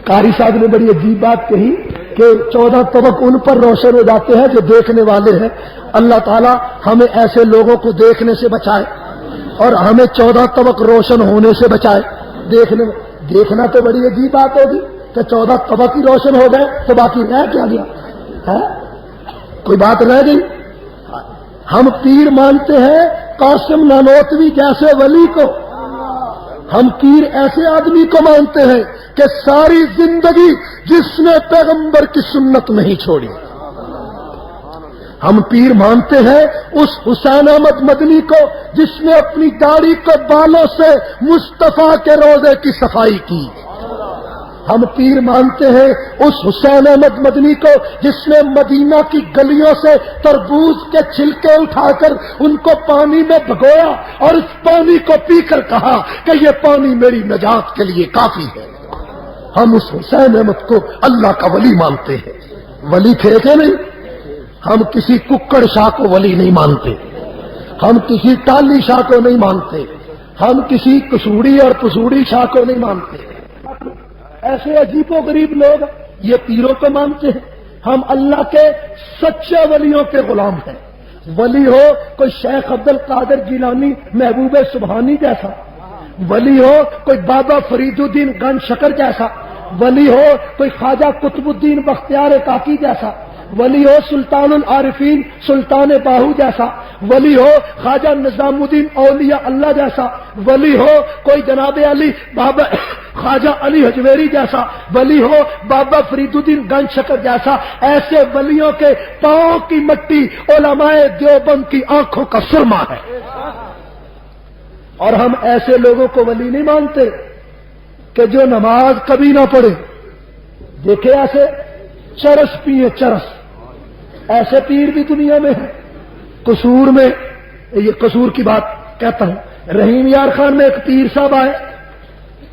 قاری صاحب نے بڑی عجیب بات کہی کہ 14 طبق ان پر روشن ہو جاتے ہیں جو دیکھنے والے ہیں. اللہ تعالیٰ ہمیں ایسے لوگوں کو دیکھنے سے بچائے اور ہمیں 14 طبق روشن ہونے سے بچائے. دیکھنا تو بڑی عجیب بات ہوگی کہ 14 طبق ہی روشن ہو گئے تو باقی رہ کیا گیا ہے؟ کوئی بات رہ گئی؟ ہم پیر مانتے ہیں قاسم نانوتوی جیسے ولی کو. ہم پیر ایسے آدمی کو مانتے ہیں کہ ساری زندگی جس نے پیغمبر کی سنت نہیں چھوڑی. ہم پیر مانتے ہیں اس حسین احمد مدنی کو جس نے اپنی داڑھی کے بالوں سے مصطفیٰ کے روضے کی صفائی کی. ہم پیر مانتے ہیں اس حسین احمد مدنی کو جس نے مدینہ کی گلیوں سے تربوز کے چھلکے اٹھا کر ان کو پانی میں بھگویا اور اس پانی کو پی کر کہا کہ یہ پانی میری نجات کے لیے کافی ہے. ہم اس حسین احمد کو اللہ کا ولی مانتے ہیں. ولی تھے کہ نہیں؟ ہم کسی ککڑ شاہ کو ولی نہیں مانتے. ہم کسی ٹالی شاہ کو نہیں مانتے. ہم کسی کسوڑی اور پسوڑی شاہ کو نہیں مانتے. ایسے عجیب و غریب لوگ یہ پیروں کو مانتے ہیں. ہم اللہ کے سچے ولیوں کے غلام ہیں. ولی ہو کوئی شیخ عبد القادر جیلانی محبوب سبحانی جیسا، ولی ہو کوئی بابا فرید الدین گن شکر جیسا، ولی ہو کوئی خواجہ قطب الدین بختیار کاکی جیسا، ولی ہو سلطان العارفین سلطان باہو جیسا، ولی ہو خواجہ نظام الدین اولیاء اللہ جیسا، ولی ہو کوئی جناب علی بابا خواجہ علی حجویری جیسا، ولی ہو بابا فرید الدین گن شکر جیسا. ایسے ولیوں کے پاؤں کی مٹی علماء دیوبند کی آنکھوں کا سرما ہے. اور ہم ایسے لوگوں کو ولی نہیں مانتے کہ جو نماز کبھی نہ پڑھے. دیکھے ایسے چرس پیے چرس، ایسے پیر بھی دنیا میں ہیں. قصور میں، یہ قصور کی بات کہتا ہوں، رحیم یار خان میں ایک پیر صاحب آئے.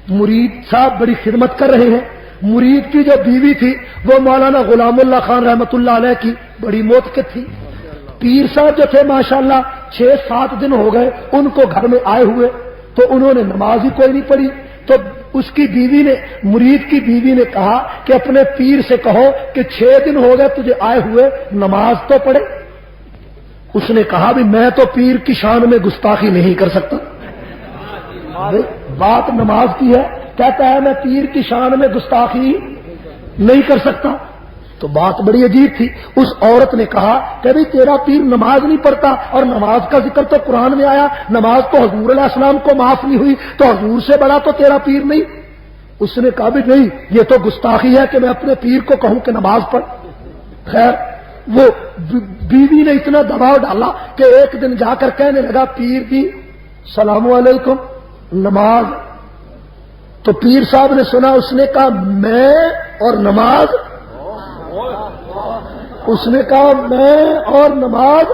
مرید صاحب بڑی خدمت کر رہے ہیں. مرید کی جو بیوی تھی وہ مولانا غلام اللہ خان رحمت اللہ علیہ کی بڑی موتقد تھی. پیر صاحب جو تھے ماشاءاللہ 6-7 دن ہو گئے ان کو گھر میں آئے ہوئے، تو انہوں نے نماز ہی کوئی نہیں پڑھی. تو اس کی بیوی نے، مرید کی بیوی نے کہا کہ اپنے پیر سے کہو کہ 6 دن ہو گئے تجھے آئے ہوئے، نماز تو پڑھے. اس نے کہا بھی میں تو پیر کی شان میں گستاخی نہیں کر سکتا. بات نماز کی ہے، کہتا ہے میں پیر کی شان میں گستاخی نہیں کر سکتا. تو بات بڑی عجیب تھی. اس عورت نے کہا کہ بھئی تیرا پیر نماز نہیں پڑھتا، اور نماز کا ذکر تو قرآن میں آیا، نماز تو حضور علیہ السلام کو معاف نہیں ہوئی، تو حضور سے بڑا تو تیرا پیر نہیں. اس نے کہا بھی نہیں، یہ تو گستاخی ہے کہ میں اپنے پیر کو کہوں کہ نماز پڑھ. خیر وہ بیوی نے اتنا دباؤ ڈالا کہ ایک دن جا کر کہنے لگا پیر جی السلام علیکم، نماز. تو پیر صاحب نے سنا، اس نے کہا میں اور نماز. اس نے کہا میں اور نماز،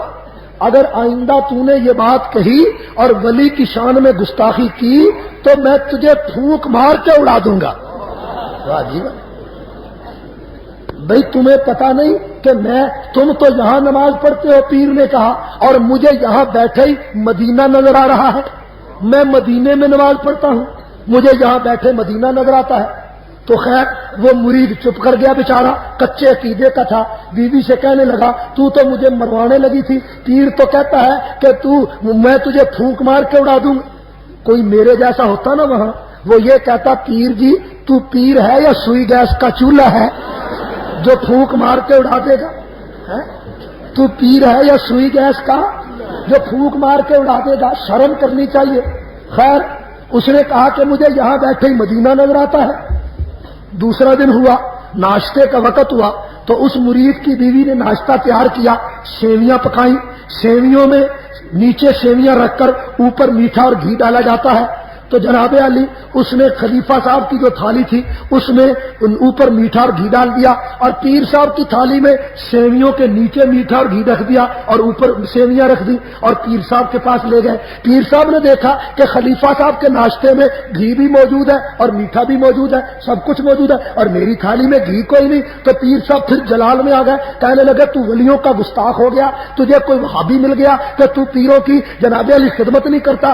اگر آئندہ تو نے یہ بات کہی اور ولی کی شان میں گستاخی کی تو میں تجھے پھونک مار کے اڑا دوں گا. واہ جی واہ. بھئی تمہیں پتا نہیں کہ تم تو یہاں نماز پڑھتے ہو، پیر نے کہا، اور مجھے یہاں بیٹھے ہی مدینہ نظر آ رہا ہے. میں مدینے میں نماز پڑھتا ہوں، مجھے یہاں بیٹھے مدینہ نظر آتا ہے. تو خیر وہ مرید چپ کر گیا بیچارہ، کچے عقیدے کا تھا. بیوی سے کہنے لگا تو مجھے مروانے لگی تھی، پیر تو کہتا ہے کہ میں تجھے پھونک مار کے اڑا دوں. کوئی میرے جیسا ہوتا نا وہاں، وہ یہ کہتا پیر جی تو پیر ہے یا سوئی گیس کا چولہا ہے جو پھونک مار کے اڑا دے گا؟ تو پیر ہے یا سوئی گیس کا جو پھونک مار کے اڑا دے گا؟ شرم کرنی چاہیے. خیر اس نے کہا کہ مجھے یہاں بیٹھے ہی مدینہ نظر آتا ہے. دوسرا دن ہوا، ناشتے کا وقت ہوا، تو اس مرید کی بیوی نے ناشتہ تیار کیا. سیویاں پکائیں، سیویوں میں نیچے سیویاں رکھ کر اوپر میٹھا اور گھی ڈالا جاتا ہے. تو جناب علی اس نے خلیفہ صاحب کی جو تھالی تھی اس میں اوپر میٹھا اور گھی ڈال دیا، اور پیر صاحب کی تھالی میں سیویوں کے نیچے میٹھا اور گھی رکھ دیا اور اوپر سیویاں رکھ دی اور پیر صاحب کے پاس لے گئے. پیر صاحب نے دیکھا کہ خلیفہ صاحب کے ناشتے میں گھی بھی موجود ہے اور میٹھا بھی موجود ہے، سب کچھ موجود ہے، اور میری تھالی میں گھی کوئی نہیں. تو پیر صاحب پھر جلال میں آ گئے، کہنے لگے تو ولیوں کا گستاخ ہو گیا، تجھے کوئی وہابی مل گیا کہ تو پیروں کی جناب علی خدمت نہیں کرتا.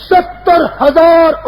70,000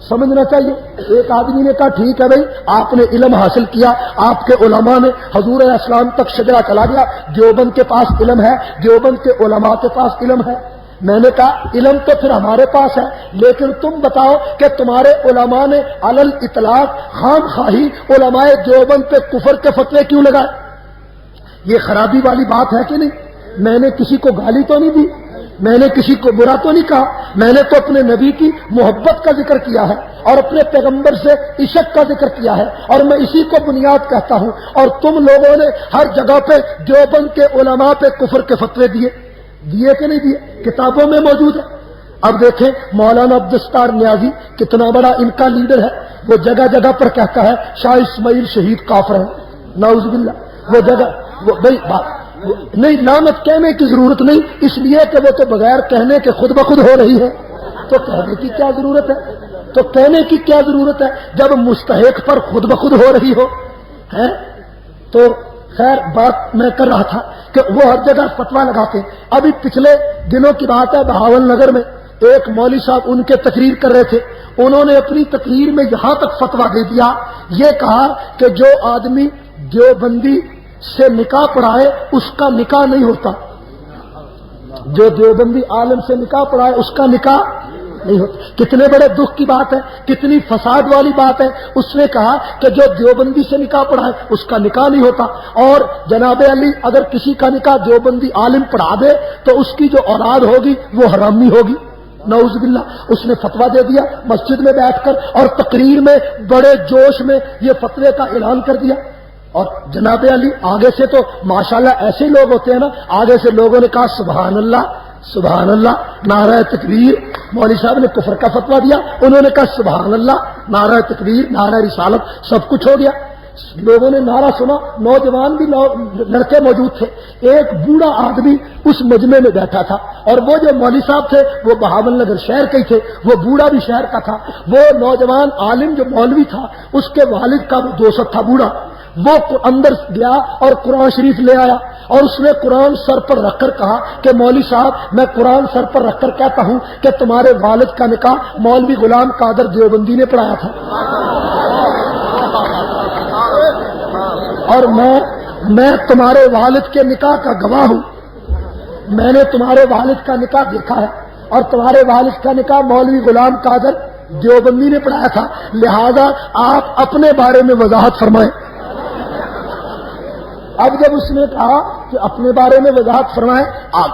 سمجھنا چاہیے. ایک آدمی نے کہا ٹھیک ہے بھائی آپ نے علم حاصل کیا, آپ کے علماء نے حضور علیہ السلام تک شجرہ چلا گیا, دیوبند کے پاس علم ہے, دیوبند کے علماء کے پاس علم ہے. میں نے کہا علم تو پھر ہمارے پاس ہے, لیکن تم بتاؤ کہ تمہارے علماء نے علل اطلاق خام خواہی علماء دیوبند پہ کفر کے فتوے کیوں لگائے؟ یہ خرابی والی بات ہے کہ نہیں؟ میں نے کسی کو گالی تو نہیں دی, میں نے کسی کو برا تو نہیں کہا, میں نے تو اپنے نبی کی محبت کا ذکر کیا ہے اور اپنے پیغمبر سے عشق کا ذکر کیا ہے, اور میں اسی کو بنیاد کہتا ہوں. اور تم لوگوں نے ہر جگہ پہ دیوبند کے علماء پہ کفر کے فتوے دیے کہ نہیں دیے؟ کتابوں میں موجود ہے. اب دیکھیں مولانا عبدالستار نیازی کتنا بڑا ان کا لیڈر ہے, وہ جگہ جگہ پر کہتا ہے شاہ اسماعیل شہید کافر ہیں, نعوذ باللہ. وہ جگہ وہ بھائی بات نہیں, لعنت کہنے کی ضرورت نہیں, اس لیے کہ وہ تو بغیر کہنے کے خود بخود ہو رہی ہے, تو کہنے کی کیا ضرورت ہے؟ تو کہنے کی کیا ضرورت ہے جب مستحق پر خود بخود ہو رہی ہو ہے؟ تو خیر بات میں کر رہا تھا کہ وہ ہر جگہ فتویٰ لگاتے ہیں. ابھی پچھلے دنوں کی بات ہے, بہاول نگر میں ایک مولوی صاحب ان کے تقریر کر رہے تھے, انہوں نے اپنی تقریر میں یہاں تک فتویٰ دے دیا, یہ کہا کہ جو آدمی دیوبندی سے نکاح پڑھائے اس کا نکاح نہیں ہوتا, جو دیوبندی عالم سے نکاح پڑھائے اس کا نکاح نہیں ہوتا. کتنے بڑے دکھ کی بات ہے, کتنی فساد والی بات ہے. اس نے کہا کہ جو دیوبندی سے نکاح پڑھائے اس کا نکاح نہیں ہوتا, اور جناب علی اگر کسی کا نکاح دیوبندی عالم پڑھا دے تو اس کی جو اولاد ہوگی وہ حرامی ہوگی, نعوذ باللہ. اس نے فتویٰ دے دیا مسجد میں بیٹھ کر, اور تقریر میں بڑے جوش میں یہ فتوے کا اعلان کر دیا. اور جناب علی آگے سے تو ماشاءاللہ ایسے ہی لوگ ہوتے ہیں نا, آگے سے لوگوں نے کہا سبحان اللہ سبحان اللہ, نعرہ تکبیر. مولوی صاحب نے کفر کا فتویٰ دیا, انہوں نے کہا سبحان اللہ, نعرہ تکبیر, نعرہ رسالت, سب کچھ ہو گیا. لوگوں نے نعرہ سنا, نوجوان بھی لڑکے موجود تھے. ایک بوڑھا آدمی اس مجمع میں بیٹھا تھا, اور وہ جو مولوی صاحب تھے وہ بہاول نگر شہر کے ہی تھے, وہ بوڑھا بھی شہر کا تھا. وہ نوجوان عالم جو مولوی تھا اس کے والد کا وہ دوست تھا بوڑھا, وہ اندر گیا اور قرآن شریف لے آیا, اور اس نے قرآن سر پر رکھ کر کہا کہ مولوی صاحب میں قرآن سر پر رکھ کر کہتا ہوں کہ تمہارے والد کا نکاح مولوی غلام قادر دیوبندی نے پڑھایا تھا, اور میں تمہارے والد کے نکاح کا گواہ ہوں. میں نے تمہارے والد کا نکاح دیکھا ہے, اور تمہارے والد کا نکاح مولوی غلام قادر دیوبندی نے پڑھایا تھا, لہذا آپ اپنے بارے میں وضاحت فرمائیں. اب جب اس نے کہا کہ اپنے بارے میں وضاحت فرمائیں,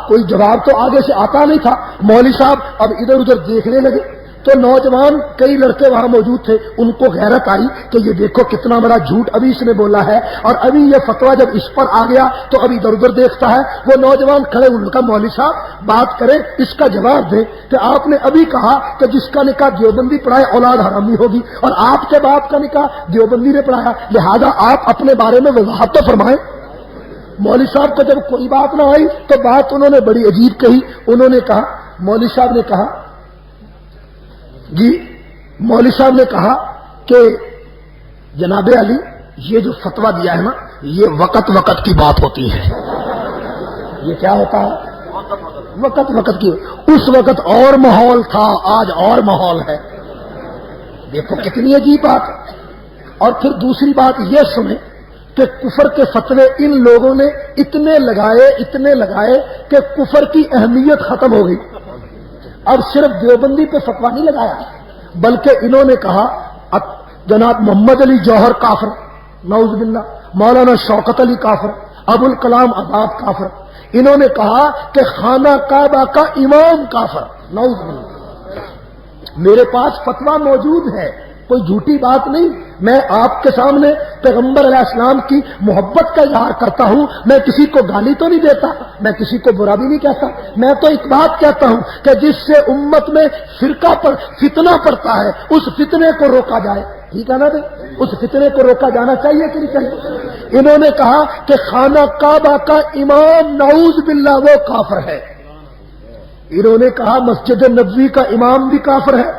کوئی جواب تو آگے سے آتا نہیں تھا. مولوی صاحب اب ادھر ادھر دیکھنے لگے, تو نوجوان کئی لڑکے وہاں موجود تھے, ان کو غیرت آئی کہ یہ دیکھو کتنا بڑا جھوٹ ابھی اس نے بولا ہے, اور ابھی یہ فتویٰ جب اس پر آ گیا تو ابھی ادھر ادھر دیکھتا ہے. وہ نوجوان کھڑے ان کا مولوی صاحب بات کریں, اس کا جواب دیں کہ آپ نے ابھی کہا کہ جس کا نکاح دیوبندی پڑھائے اولاد حرامی ہوگی, اور آپ کے باپ کا نکاح دیوبندی نے پڑھایا, لہذا آپ اپنے بارے میں وضاحت تو فرمائیں. مولوی صاحب کو جب کوئی بات نہ آئی تو بات انہوں نے بڑی عجیب کہی. انہوں نے کہا, مولوی صاحب نے کہا جی, مولوی صاحب نے کہا کہ جناب علی یہ جو فتویٰ دیا ہے نا یہ وقت وقت کی بات ہوتی ہے. یہ کیا ہوتا ہے؟ وقت کی. اس وقت اور ماحول تھا, آج اور ماحول ہے. دیکھو کتنی عجیب بات. اور پھر دوسری بات یہ سنیں کہ کفر کے فتوے ان لوگوں نے اتنے لگائے کہ کفر کی اہمیت ختم ہو گئی. اب صرف دیوبندی پہ فتویٰ نہیں لگایا, بلکہ انہوں نے کہا جناب محمد علی جوہر کافر, نعوذ باللہ, مولانا شوکت علی کافر, ابو الکلام آزاد کافر. انہوں نے کہا کہ خانہ کعبہ کا امام کافر, نعوذ باللہ. میرے پاس فتویٰ موجود ہے, کوئی جھوٹی بات نہیں. میں آپ کے سامنے پیغمبر علیہ السلام کی محبت کا اظہار کرتا ہوں, میں کسی کو گالی تو نہیں دیتا, میں کسی کو برا بھی نہیں کہتا. میں تو ایک بات کہتا ہوں کہ جس سے امت میں فرقہ پر فتنہ پڑتا ہے اس فتنے کو روکا جائے. ٹھیک ہے نا بھائی, اس فتنے کو روکا جانا چاہیے کہ نہیں چاہیے. انہوں نے کہا کہ خانہ کعبہ کا امام نعوذ باللہ وہ کافر ہے. انہوں نے کہا مسجد نبوی کا امام بھی کافر ہے.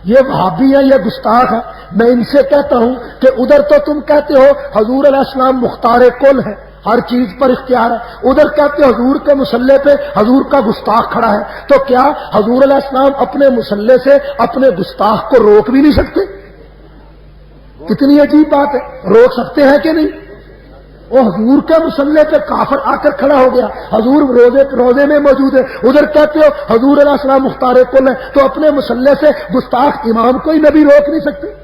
یہ وہابی ہیں, یہ گستاخ ہے. میں ان سے کہتا ہوں کہ ادھر تو تم کہتے ہو حضور علیہ السلام مختار کل ہے, ہر چیز پر اختیار ہے. ادھر کہتے حضور کے مسلح پہ حضور کا گستاخ کھڑا ہے، تو کیا حضور علیہ السلام اپنے مسلح سے اپنے گستاخ کو روک بھی نہیں سکتے؟ کتنی عجیب بات ہے، روک سکتے ہیں کہ نہیں؟ وہ حضور کے مسلح پہ کافر آ کر کھڑا ہو گیا، حضور روزے میں موجود ہے، ادھر کہتے ہو حضور علیہ السلام مختار کل ہے، تو اپنے مسلح سے گستاخ امام کو ہی نبی روک نہیں سکتے؟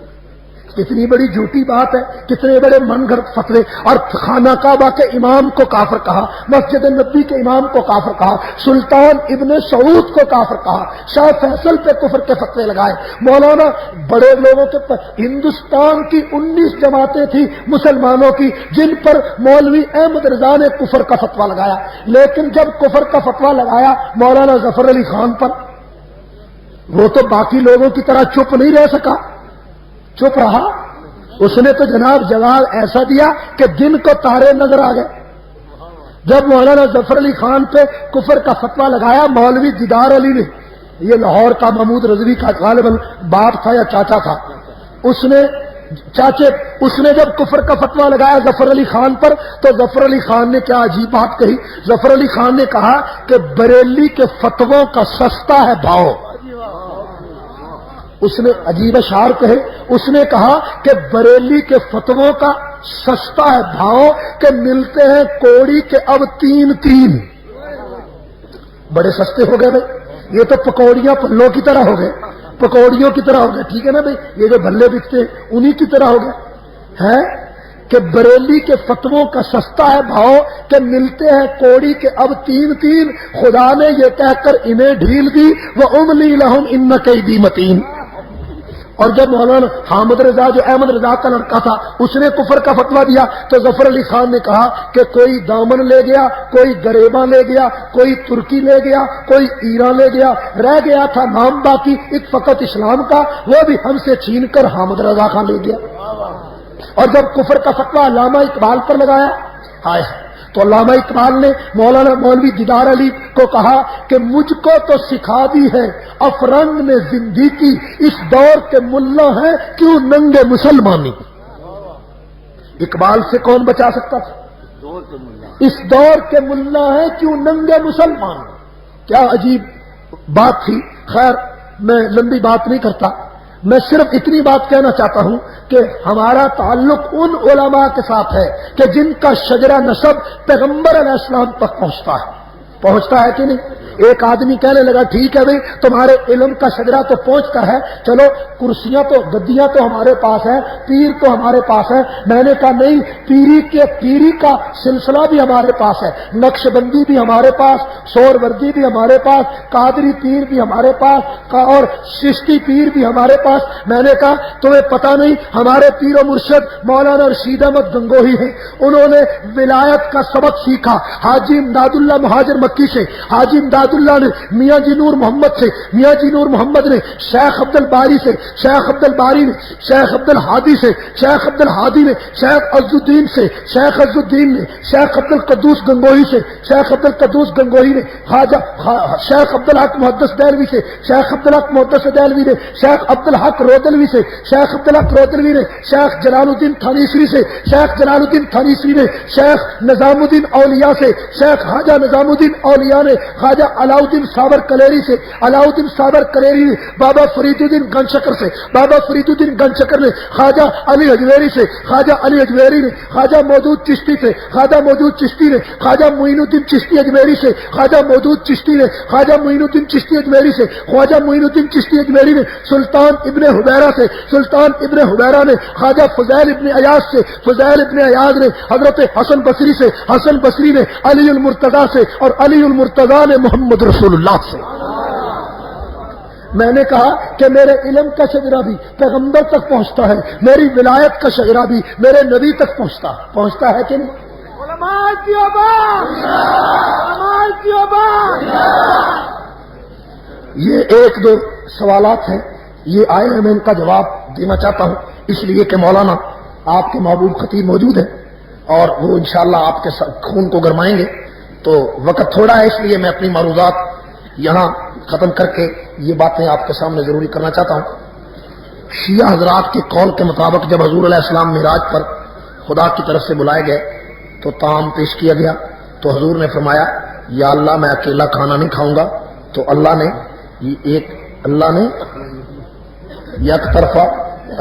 کتنی بڑی جھوٹی بات ہے، کتنے بڑے من گھڑت فتوے. اور خانہ کعبہ کے امام کو کافر کہا، مسجد نبی کے امام کو کافر کہا، سلطان ابن سعود کو کافر کہا، شاہ فیصل پہ کفر کے فتوے لگائے، مولانا بڑے لوگوں کے پر. ہندوستان کی 19 جماعتیں تھیں مسلمانوں کی جن پر مولوی احمد رضا نے کفر کا فتویٰ لگایا، لیکن جب کفر کا فتویٰ لگایا مولانا ظفر علی خان پر، وہ تو باقی لوگوں کی طرح چپ نہیں رہ سکا، چپ رہا. اس نے تو جناب جواب ایسا دیا کہ دن کو تارے نظر آ گئے. جب مولانا ظفر علی خان پہ کفر کا فتویٰ لگایا مولوی دیدار علی نے، یہ لاہور کا محمود رضوی کا غالباً باپ تھا یا چاچا تھا، اس نے جب کفر کا فتویٰ لگایا ظفر علی خان پر، تو ظفر علی خان نے کیا عجیب بات کہی. ظفر علی خان نے کہا کہ بریلی کے فتووں کا سستا ہے بھاؤ. اس نے عجیب اشعار کہے، اس نے کہا کہ بریلی کے فتووں کا سستا ہے بھاؤ کہ ملتے ہیں کوڑی کے اب 3 بڑے سستے ہو گئے بھائی، یہ تو پکوڑیاں پلوں کی طرح ہو گئے، پکوڑیوں کی طرح ہو گئے، ٹھیک ہے نا بھائی، یہ جو بھلے بکتے ہیں انہی کی طرح ہو گئے ہے کہ بریلی کے فتووں کا سستا ہے بھاؤ کہ ملتے ہیں کوڑی کے اب 3 خدا نے یہ کہہ کر انہیں ڈھیل دی وَأُمْلِي لَهُمْ إِنَّ كَيْدِي مَتِينٌ. اور جب مولانا حامد رضا جو احمد رضا کا لڑکا تھا اس نے کفر کا فتویٰ دیا تو ظفر علی خان نے کہا کہ کوئی دامن لے گیا، کوئی گریباں لے گیا، کوئی ترکی لے گیا، کوئی ایران لے گیا، رہ گیا تھا نام باقی ایک فقط اسلام کا، وہ بھی ہم سے چھین کر حامد رضا خان لے گیا. اور جب کفر کا فتویٰ علامہ اقبال پر لگایا ہائے تو علامہ اقبال نے مولانا مولوی دیدار علی کو کہا کہ مجھ کو تو سکھا دی ہے افرنگ نے زندگی، اس دور کے ملا ہیں کیوں ننگے مسلمانی. اقبال سے کون بچا سکتا تھا؟ اس دور کے ملا ہیں کیوں ننگے مسلمان. کیا عجیب بات تھی. خیر میں لمبی بات نہیں کرتا، میں صرف اتنی بات کہنا چاہتا ہوں کہ ہمارا تعلق ان علماء کے ساتھ ہے کہ جن کا شجرہ نسب پیغمبر علیہ السلام تک پہنچتا ہے کہ نہیں. ایک آدمی کہنے لگا ٹھیک ہے بھائی تمہارے علم کا شجرہ تو پہنچتا ہے، چلو کرسیاں تو گدیاں تو ہمارے پاس ہیں، پیر تو ہمارے پاس ہے. میں نے کہا نہیں، پیری کا سلسلہ بھی ہمارے پاس ہے، نقش بندی بھی ہمارے پاس، سور وردی بھی ہمارے پاس، قادری پیر بھی ہمارے پاس اور چشتی پیر بھی ہمارے پاس. میں نے کہا تمہیں پتہ نہیں ہمارے پیر و مرشد مولانا رشید احمد گنگوہی ہیں، انہوں نے ولایت کا سبق سیکھا حاجی امداد اللہ مہاجر مکی سے، حاجی امداد اللہ نے میاں جی نور محمد سے، میاں جی نور محمد نے شیخ عبد الباری سے، شیخ عبد الباری نے شیخ عبد الحادی سے، شیخ عبد الحادی نے شیخ عز الدین سے، شیخ عز الدین نے شیخ عبد القدوس گنگوہی سے، شیخ عبد القدوس گنگوہی نے شیخ عبد الحق محدث دہلوی سے، شیخ عبد الحق محدث دہلوی نے شیخ عبد الحق رودلوی سے، شیخ عبد الحق رودلوی نے شیخ جلال الدین تھانیسری سے، شیخ جلال الدین تھانیسری نے شیخ نظام الدین اولیاء سے، شیخ خواجہ نظام الدین اولیاء نے خواجہ علاؤ الدین صابر کلیری سے، علاؤ الدین صابر کلیری نے بابا فرید الدین گنشکر سے، بابا فرید الدین گنشکر نے خواجہ علی اجویری سے، خواجہ علی اجویری نے خواجہ مودود چشتی سے، خواجہ مودود چشتی نے خواجہ معین الدین چشتی اجمیری سے، خواجہ مودود چشتی نے خواجہ معین الدین چشتی اجمیری سے، خواجہ معین الدین چشتی اجمیری نے سلطان ابن حبیرہ سے، سلطان ابن حبیرہ نے خواجہ فضیل ابن ایاز سے، فضیل ابن ایاز نے حضرت حسن بصری سے، حسن بصری نے علی المرتضیٰ سے، اور علی المرتضیٰ نے محمد رسول اللہ سے. میں نے کہا کہ میرے علم کا شجرہ بھی پیغمبر تک پہنچتا ہے، میری ولایت کا شجرہ بھی میرے نبی تک پہنچتا ہے کہ نہیں. علماء کی آواز، علماء کی آواز. یہ ایک دو سوالات ہیں، یہ آئے ہیں، میں ان کا جواب دینا چاہتا ہوں اس لیے کہ مولانا آپ کے محبوب خطیب موجود ہیں اور وہ انشاءاللہ آپ کے خون کو گرمائیں گے. تو وقت تھوڑا ہے اس لیے میں اپنی معروضات یہاں ختم کر کے یہ باتیں آپ کے سامنے ضروری کرنا چاہتا ہوں. شیعہ حضرات کے قول کے مطابق جب حضور علیہ السلام معراج پر خدا کی طرف سے بلائے گئے تو طعام پیش کیا گیا تو حضور نے فرمایا یا اللہ میں اکیلا کھانا نہیں کھاؤں گا. تو اللہ نے یک طرفہ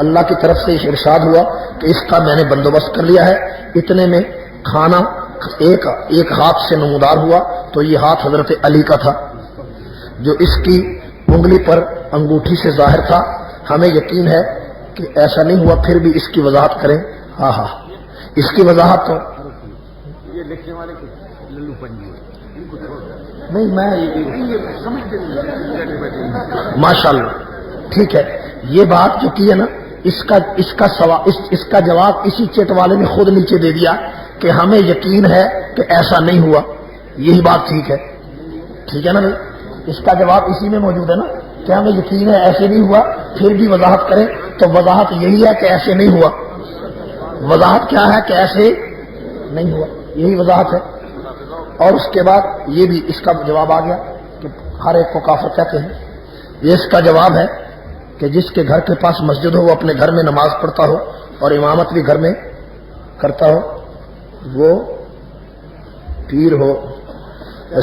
اللہ کی طرف سے ارشاد ہوا کہ اس کا میں نے بندوبست کر لیا ہے. اتنے میں کھانا ایک ہاتھ سے نمودار ہوا تو یہ ہاتھ حضرت علی کا تھا جو اس کی انگلی پر انگوٹھی سے ظاہر تھا. ہمیں یقین ہے کہ ایسا نہیں ہوا, پھر بھی اس کی وضاحت کریں. ہاں اس کی وضاحت تو نہیں میں ماشاء اللہ ٹھیک ہے. یہ بات جو کی ہے نا اس کا جواب اسی چیٹ والے نے خود نیچے دے دیا کہ ہمیں یقین ہے کہ ایسا نہیں ہوا. یہی بات ٹھیک ہے نا بھائی, اس کا جواب اسی میں موجود ہے نا کہ ہمیں یقین ہے ایسے نہیں ہوا, پھر بھی وضاحت کریں. تو وضاحت یہی ہے کہ ایسے نہیں ہوا. وضاحت کیا ہے کہ ایسے نہیں ہوا, یہی وضاحت ہے. اور اس کے بعد یہ بھی اس کا جواب آ گیا کہ ہر ایک کو کافر کہتے ہیں. یہ اس کا جواب ہے کہ جس کے گھر کے پاس مسجد ہو وہ اپنے گھر میں نماز پڑھتا ہو اور امامت بھی گھر میں کرتا ہو, وہ پیر ہو,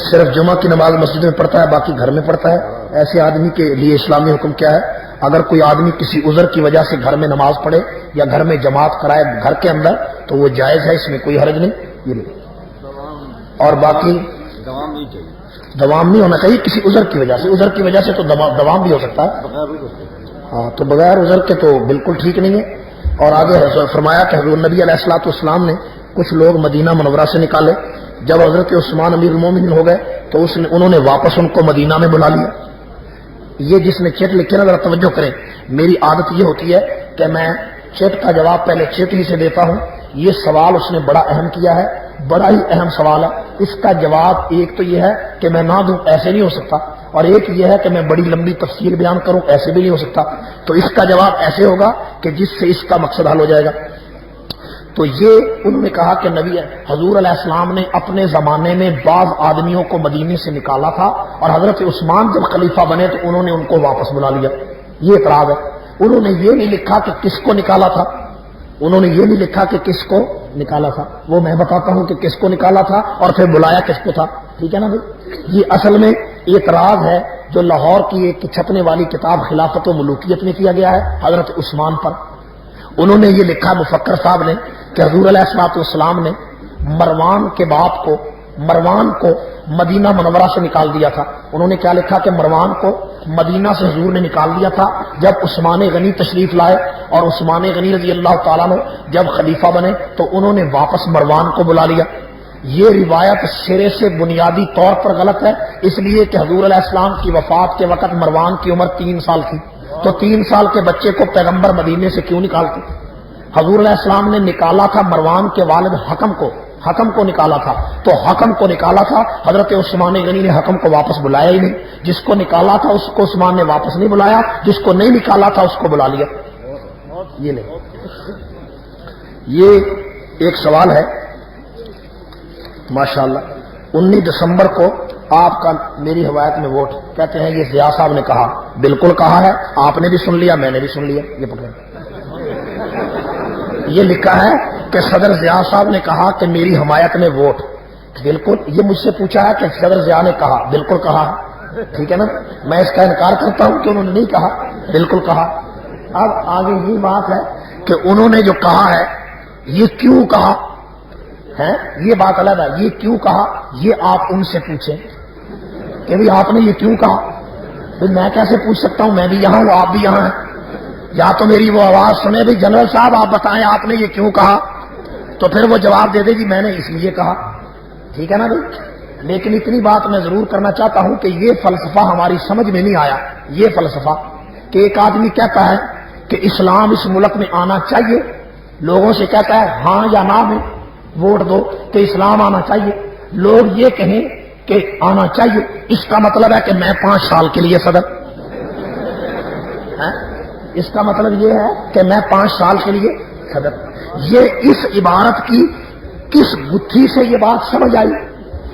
صرف جمعہ کی نماز مسجد میں پڑھتا ہے باقی گھر میں پڑھتا ہے. ایسے آدمی کے لیے اسلامی حکم کیا ہے؟ اگر کوئی آدمی کسی عذر کی وجہ سے گھر میں نماز پڑھے یا گھر میں جماعت کرائے گھر کے اندر تو وہ جائز ہے, اس میں کوئی حرج نہیں. یہ نہیں. اور باقی دوام نہیں ہونا چاہیے کسی عذر کی وجہ سے. عذر کی وجہ سے تو دوام بھی ہو سکتا ہے. ہاں تو بغیر عذر کے تو بالکل ٹھیک نہیں ہے. اور آگے فرمایا کہ حضور نبی علیہ الصلوۃ والسلام نے کچھ لوگ مدینہ منورہ سے نکالے. جب حضرت عثمان امیر المومنین ہو گئے تو انہوں نے واپس ان کو مدینہ میں بلا لیا. یہ جس نے چیٹ لکھے نا ذرا توجہ کریں, میری عادت یہ ہوتی ہے کہ میں چیٹ کا جواب پہلے چیٹ ہی سے دیتا ہوں. یہ سوال اس نے بڑا اہم کیا ہے, بڑا ہی اہم سوال ہے. اس کا جواب ایک تو یہ ہے کہ میں نہ دوں, ایسے نہیں ہو سکتا, اور ایک یہ ہے کہ میں بڑی لمبی تفصیل بیان کروں, ایسے بھی نہیں ہو سکتا. تو اس کا جواب ایسے ہوگا کہ جس سے اس کا مقصد حل ہو جائے گا. تو یہ انہوں نے کہا کہ نبی حضور علیہ السلام نے اپنے زمانے میں بعض آدمیوں کو مدینے سے نکالا تھا اور حضرت عثمان جب خلیفہ بنے تو انہوں نے ان کو واپس بلا لیا. یہ اعتراض ہے. انہوں نے یہ نہیں لکھا کہ کس کو نکالا تھا, انہوں نے یہ نہیں لکھا کہ کس کو نکالا تھا. وہ میں بتاتا ہوں کہ کس کو نکالا تھا اور پھر بلایا کس کو تھا. ٹھیک ہے نا بھائی. یہ اصل میں اعتراض ہے جو لاہور کی ایک چھپنے والی کتاب خلافت و ملوکیت میں کیا گیا ہے حضرت عثمان پر. انہوں نے یہ لکھا مفکر صاحب نے کہ حضور علیہ الصلوۃ والسلام نے مروان کے باپ کو, مروان کو مدینہ منورہ سے نکال دیا تھا. انہوں نے کیا لکھا کہ مروان کو مدینہ سے حضور نے نکال دیا تھا جب عثمان غنی تشریف لائے, اور عثمان غنی رضی اللہ تعالیٰ عنہ جب خلیفہ بنے تو انہوں نے واپس مروان کو بلا لیا. یہ روایت سرے سے بنیادی طور پر غلط ہے, اس لیے کہ حضور علیہ السلام کی وفات کے وقت مروان کی عمر 3 سال تھی. تو 3 سال کے بچے کو پیغمبر مدینے سے کیوں نکالتے؟ حضور علیہ السلام نے نکالا تھا مروان کے والد حکم کو نکالا تھا. تو حکم کو نکالا تھا, حضرت عثمان غنی نے حکم کو واپس بلایا ہی نہیں. جس کو نکالا تھا اس کو عثمان نے واپس نہیں بلایا, جس کو نہیں نکالا تھا اس کو بلا لیا. یہ لے, یہ ایک سوال ہے ماشاءاللہ. 19 دسمبر کو آپ کا میری حمایت میں ووٹ, کہتے ہیں یہ ضیاء صاحب نے کہا. بالکل کہا ہے, آپ نے بھی سن لیا, میں نے بھی سن لیا. یہ پکڑیں, یہ لکھا ہے کہ صدر ضیاء صاحب نے کہا کہ میری حمایت میں ووٹ. بالکل, یہ مجھ سے پوچھا ہے کہ صدر ضیاء نے کہا. بالکل کہا ہے. ٹھیک ہے نا, میں اس کا انکار کرتا ہوں کہ انہوں نے نہیں کہا, بالکل کہا. اب آگے یہ بات ہے کہ انہوں نے جو کہا ہے یہ کیوں کہا ہے, یہ بات الگ ہے. یہ کیوں کہا یہ آپ ان سے پوچھیں کہ بھی آپ نے یہ کیوں کہا. میں کیسے پوچھ سکتا ہوں, میں بھی یہاں ہوں, آپ بھی یہاں ہیں. یا تو میری وہ آواز سنے بھی جنرل صاحب آپ بتائیں آپ نے یہ کیوں کہا, تو پھر وہ جواب دے دے جی میں نے اس لیے کہا. ٹھیک ہے نا بھائی. لیکن اتنی بات میں ضرور کرنا چاہتا ہوں کہ یہ فلسفہ ہماری سمجھ میں نہیں آیا. یہ فلسفہ کہ ایک آدمی کہتا ہے کہ اسلام اس ملک میں آنا چاہیے, لوگوں سے کہتا ہے ہاں یا نہ میں ووٹ دو کہ اسلام آنا چاہیے, لوگ یہ کہیں کہ آنا چاہیے, اس کا مطلب ہے کہ میں 5 سال کے لیے صدر, اس کا مطلب یہ ہے کہ میں 5 سال کے لیے صدر. یہ اس عبارت کی کس گتھی سے یہ بات سمجھ آئی,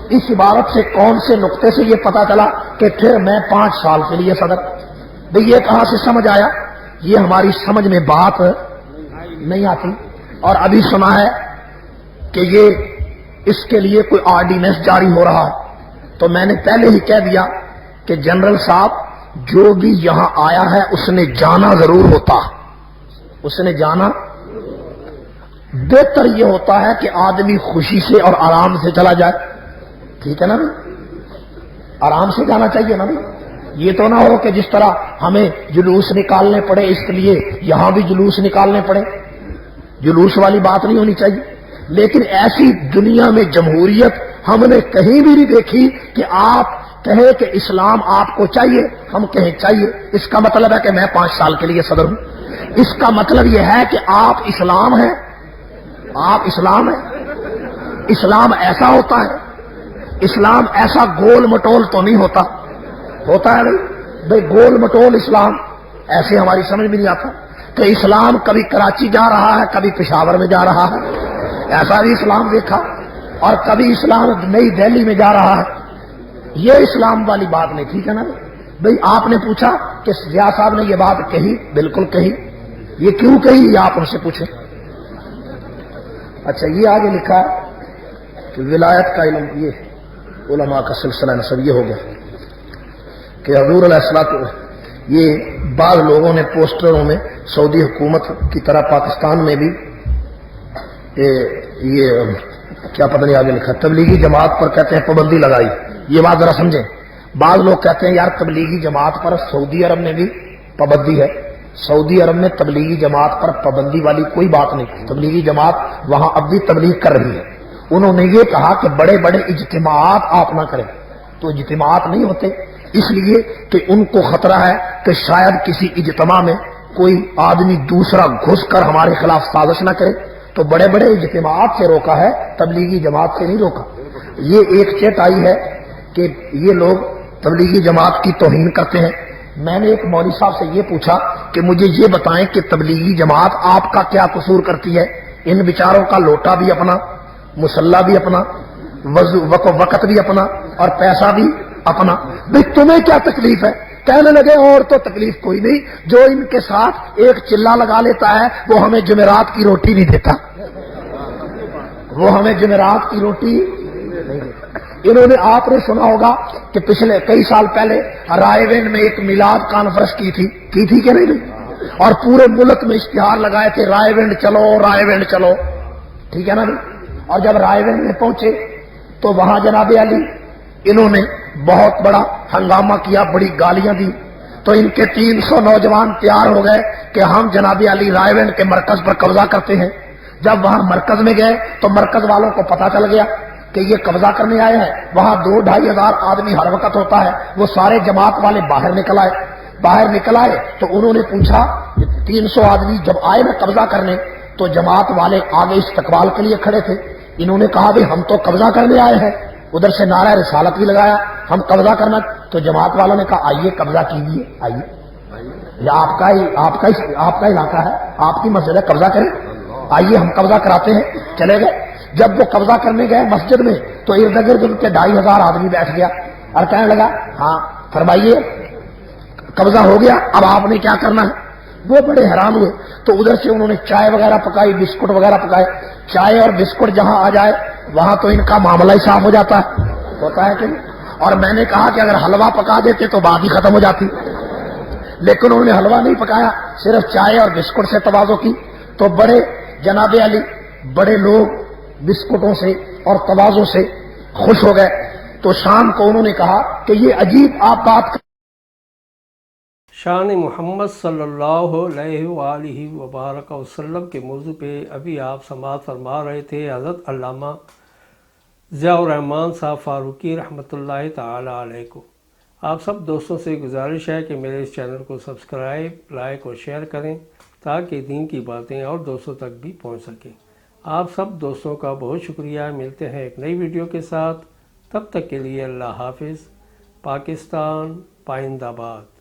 اس عبارت سے کون سے نقطے سے یہ پتا چلا کہ پھر میں 5 سال کے لیے صدر. بھئی یہ کہاں سے سمجھ آیا, یہ ہماری سمجھ میں بات نہیں آتی. اور ابھی سنا ہے کہ یہ اس کے لیے کوئی آرڈیننس جاری ہو رہا ہے، تو میں نے پہلے ہی کہہ دیا کہ جنرل صاحب جو بھی یہاں آیا ہے اس نے جانا ضرور ہوتا، اس نے جانا، بہتر یہ ہوتا ہے کہ آدمی خوشی سے اور آرام سے چلا جائے، ٹھیک ہے نا، آرام سے جانا چاہیے نا۔ یہ تو نہ ہو کہ جس طرح ہمیں جلوس نکالنے پڑے اس لیے یہاں بھی جلوس نکالنے پڑے، جلوس والی بات نہیں ہونی چاہیے۔ لیکن ایسی دنیا میں جمہوریت ہم نے کہیں بھی نہیں دیکھی کہ آپ کہیں کہ اسلام آپ کو چاہیے، ہم کہیں چاہیے، اس کا مطلب ہے کہ میں 5 سال کے لیے صدر ہوں، اس کا مطلب یہ ہے کہ آپ اسلام ہیں، آپ اسلام ہیں۔ اسلام ایسا ہوتا ہے، اسلام ایسا گول مٹول تو نہیں ہوتا، ہوتا ہے بھائی گول مٹول اسلام ایسے ہماری سمجھ میں نہیں آتا کہ اسلام کبھی کراچی جا رہا ہے کبھی پشاور میں جا رہا ہے، ایسا بھی اسلام دیکھا، اور کبھی اسلام نئی دہلی میں جا رہا ہے، یہ اسلام والی بات نہیں، ٹھیک ہے نا بھائی۔ آپ نے پوچھا کہ ضیاء صاحب نے یہ بات کہی، بالکل کہی، یہ کیوں کہی یہ آپ ان سے پوچھیں۔ اچھا یہ آگے لکھا ہے کہ ولایت کا علم، یہ علماء کا سلسلہ نسب یہ ہو گیا کہ حضور علیہ السلام، یہ بعض لوگوں نے پوسٹروں میں سعودی حکومت کی طرح پاکستان میں بھی یہ کیا پتہ نہیں آگے لکھا، تبلیغی جماعت پر کہتے ہیں پابندی لگائی۔ یہ بات ذرا سمجھیں، بعض لوگ کہتے ہیں یار تبلیغی جماعت پر سعودی عرب میں بھی پابندی ہے، سعودی عرب میں تبلیغی جماعت پر پابندی والی کوئی بات نہیں، تبلیغی جماعت وہاں اب بھی تبلیغ کر رہی ہے۔ انہوں نے یہ کہا کہ بڑے بڑے اجتماعات آپ نہ کریں، تو اجتماعات نہیں ہوتے اس لیے کہ ان کو خطرہ ہے کہ شاید کسی اجتماع میں کوئی آدمی دوسرا گھس کر ہمارے خلاف سازش نہ کرے، تو بڑے بڑے اجتماعات سے روکا ہے، تبلیغی جماعت سے نہیں روکا۔ یہ ایک چیٹ آئی ہے کہ یہ لوگ تبلیغی جماعت کی توہین کرتے ہیں۔ میں نے ایک مولوی صاحب سے یہ پوچھا کہ مجھے یہ بتائیں کہ تبلیغی جماعت آپ کا کیا قصور کرتی ہے؟ ان بیچاروں کا لوٹا بھی اپنا، مسلح بھی اپنا، وقت بھی اپنا، اور پیسہ بھی اپنا، بھئی تمہیں کیا تکلیف ہے؟ کہنے لگے اور تو تکلیف کوئی نہیں، جو ان کے ساتھ ایک چلہ لگا لیتا ہے وہ ہمیں جمعرات کی روٹی نہیں دیتا، وہ ہمیں جمعرات کی روٹی نہیں دیتا۔ انہوں نے، آپ نے سنا ہوگا کہ پچھلے کئی سال پہلے رائے وین میں ایک میلاد کانفرنس کی تھی کہ نہیں، اور پورے ملک میں اشتہار لگائے تھے رائے وینڈ چلو، رائے وینڈ چلو، ٹھیک ہے نا۔ اور جب رائے وینڈ میں پہنچے تو وہاں جناب علی انہوں نے بہت بڑا ہنگامہ کیا، بڑی گالیاں دی، تو ان کے 300 نوجوان تیار ہو گئے کہ ہم جناب علی رائے وینڈ کے مرکز پر قبضہ کرتے ہیں۔ جب وہاں مرکز میں گئے تو مرکز والوں کو پتا چل گیا کہ یہ قبضہ کرنے آئے ہیں، وہاں 2-2.5 ہزار آدمی ہر وقت ہوتا ہے، وہ سارے جماعت والے باہر نکل آئے تو انہوں نے پوچھا، 300 آدمی جب آئے نا قبضہ کرنے تو جماعت والے آگے استقبال کے لیے کھڑے تھے، انہوں نے کہا بھئی ہم تو قبضہ کرنے آئے ہیں، ادھر سے نعرہ رسالت بھی لگایا ہم قبضہ کرنا، تو جماعت والوں نے کہا آئیے قبضہ کیجیے، آئیے، یہ آپ کا علاقہ ہے، آپ کی مسجد ہے، قبضہ کریں، آئیے ہم قبضہ کراتے ہیں۔ چلے گئے، جب وہ قبضہ کرنے گئے مسجد میں تو ارد گرد ان کے 2,500 آدمی بیٹھ گیا اور کہنے لگا ہاں فرمائیے قبضہ ہو گیا، اب آپ نے کیا کرنا ہے؟ وہ بڑے حیران ہوئے، تو ادھر سے انہوں نے چائے وغیرہ پکائی، بسکٹ وغیرہ پکائے۔ چائے اور بسکٹ جہاں آ جائے وہاں تو ان کا معاملہ ہی صاف ہو جاتا ہے، ہوتا ہے کہ نہیں؟ اور میں نے کہا کہ اگر حلوہ پکا دیتے تو بات ہی ختم ہو جاتی، لیکن انہوں نے حلوہ نہیں پکایا، صرف چائے اور بسکٹ سے تواضع کی، تو بڑے جناب علی بڑے لوگ بسکٹوں سے اور تواضع سے خوش ہو گئے۔ تو شام کو انہوں نے کہا کہ یہ عجیب آپ بات شان محمد صلی اللہ علیہ وآلہ وبارک وسلم کے موضوع پہ ابھی آپ سماعت فرما رہے تھے حضرت علامہ ضیاء الرحمن صاحب فاروقی رحمۃ اللہ تعالی علیہ کو۔ آپ سب دوستوں سے گزارش ہے کہ میرے اس چینل کو سبسکرائب، لائک اور شیئر کریں تاکہ دین کی باتیں اور دوستوں تک بھی پہنچ سکیں۔ آپ سب دوستوں کا بہت شکریہ، ملتے ہیں ایک نئی ویڈیو کے ساتھ، تب تک کے لیے اللہ حافظ۔ پاکستان پائندہ باد۔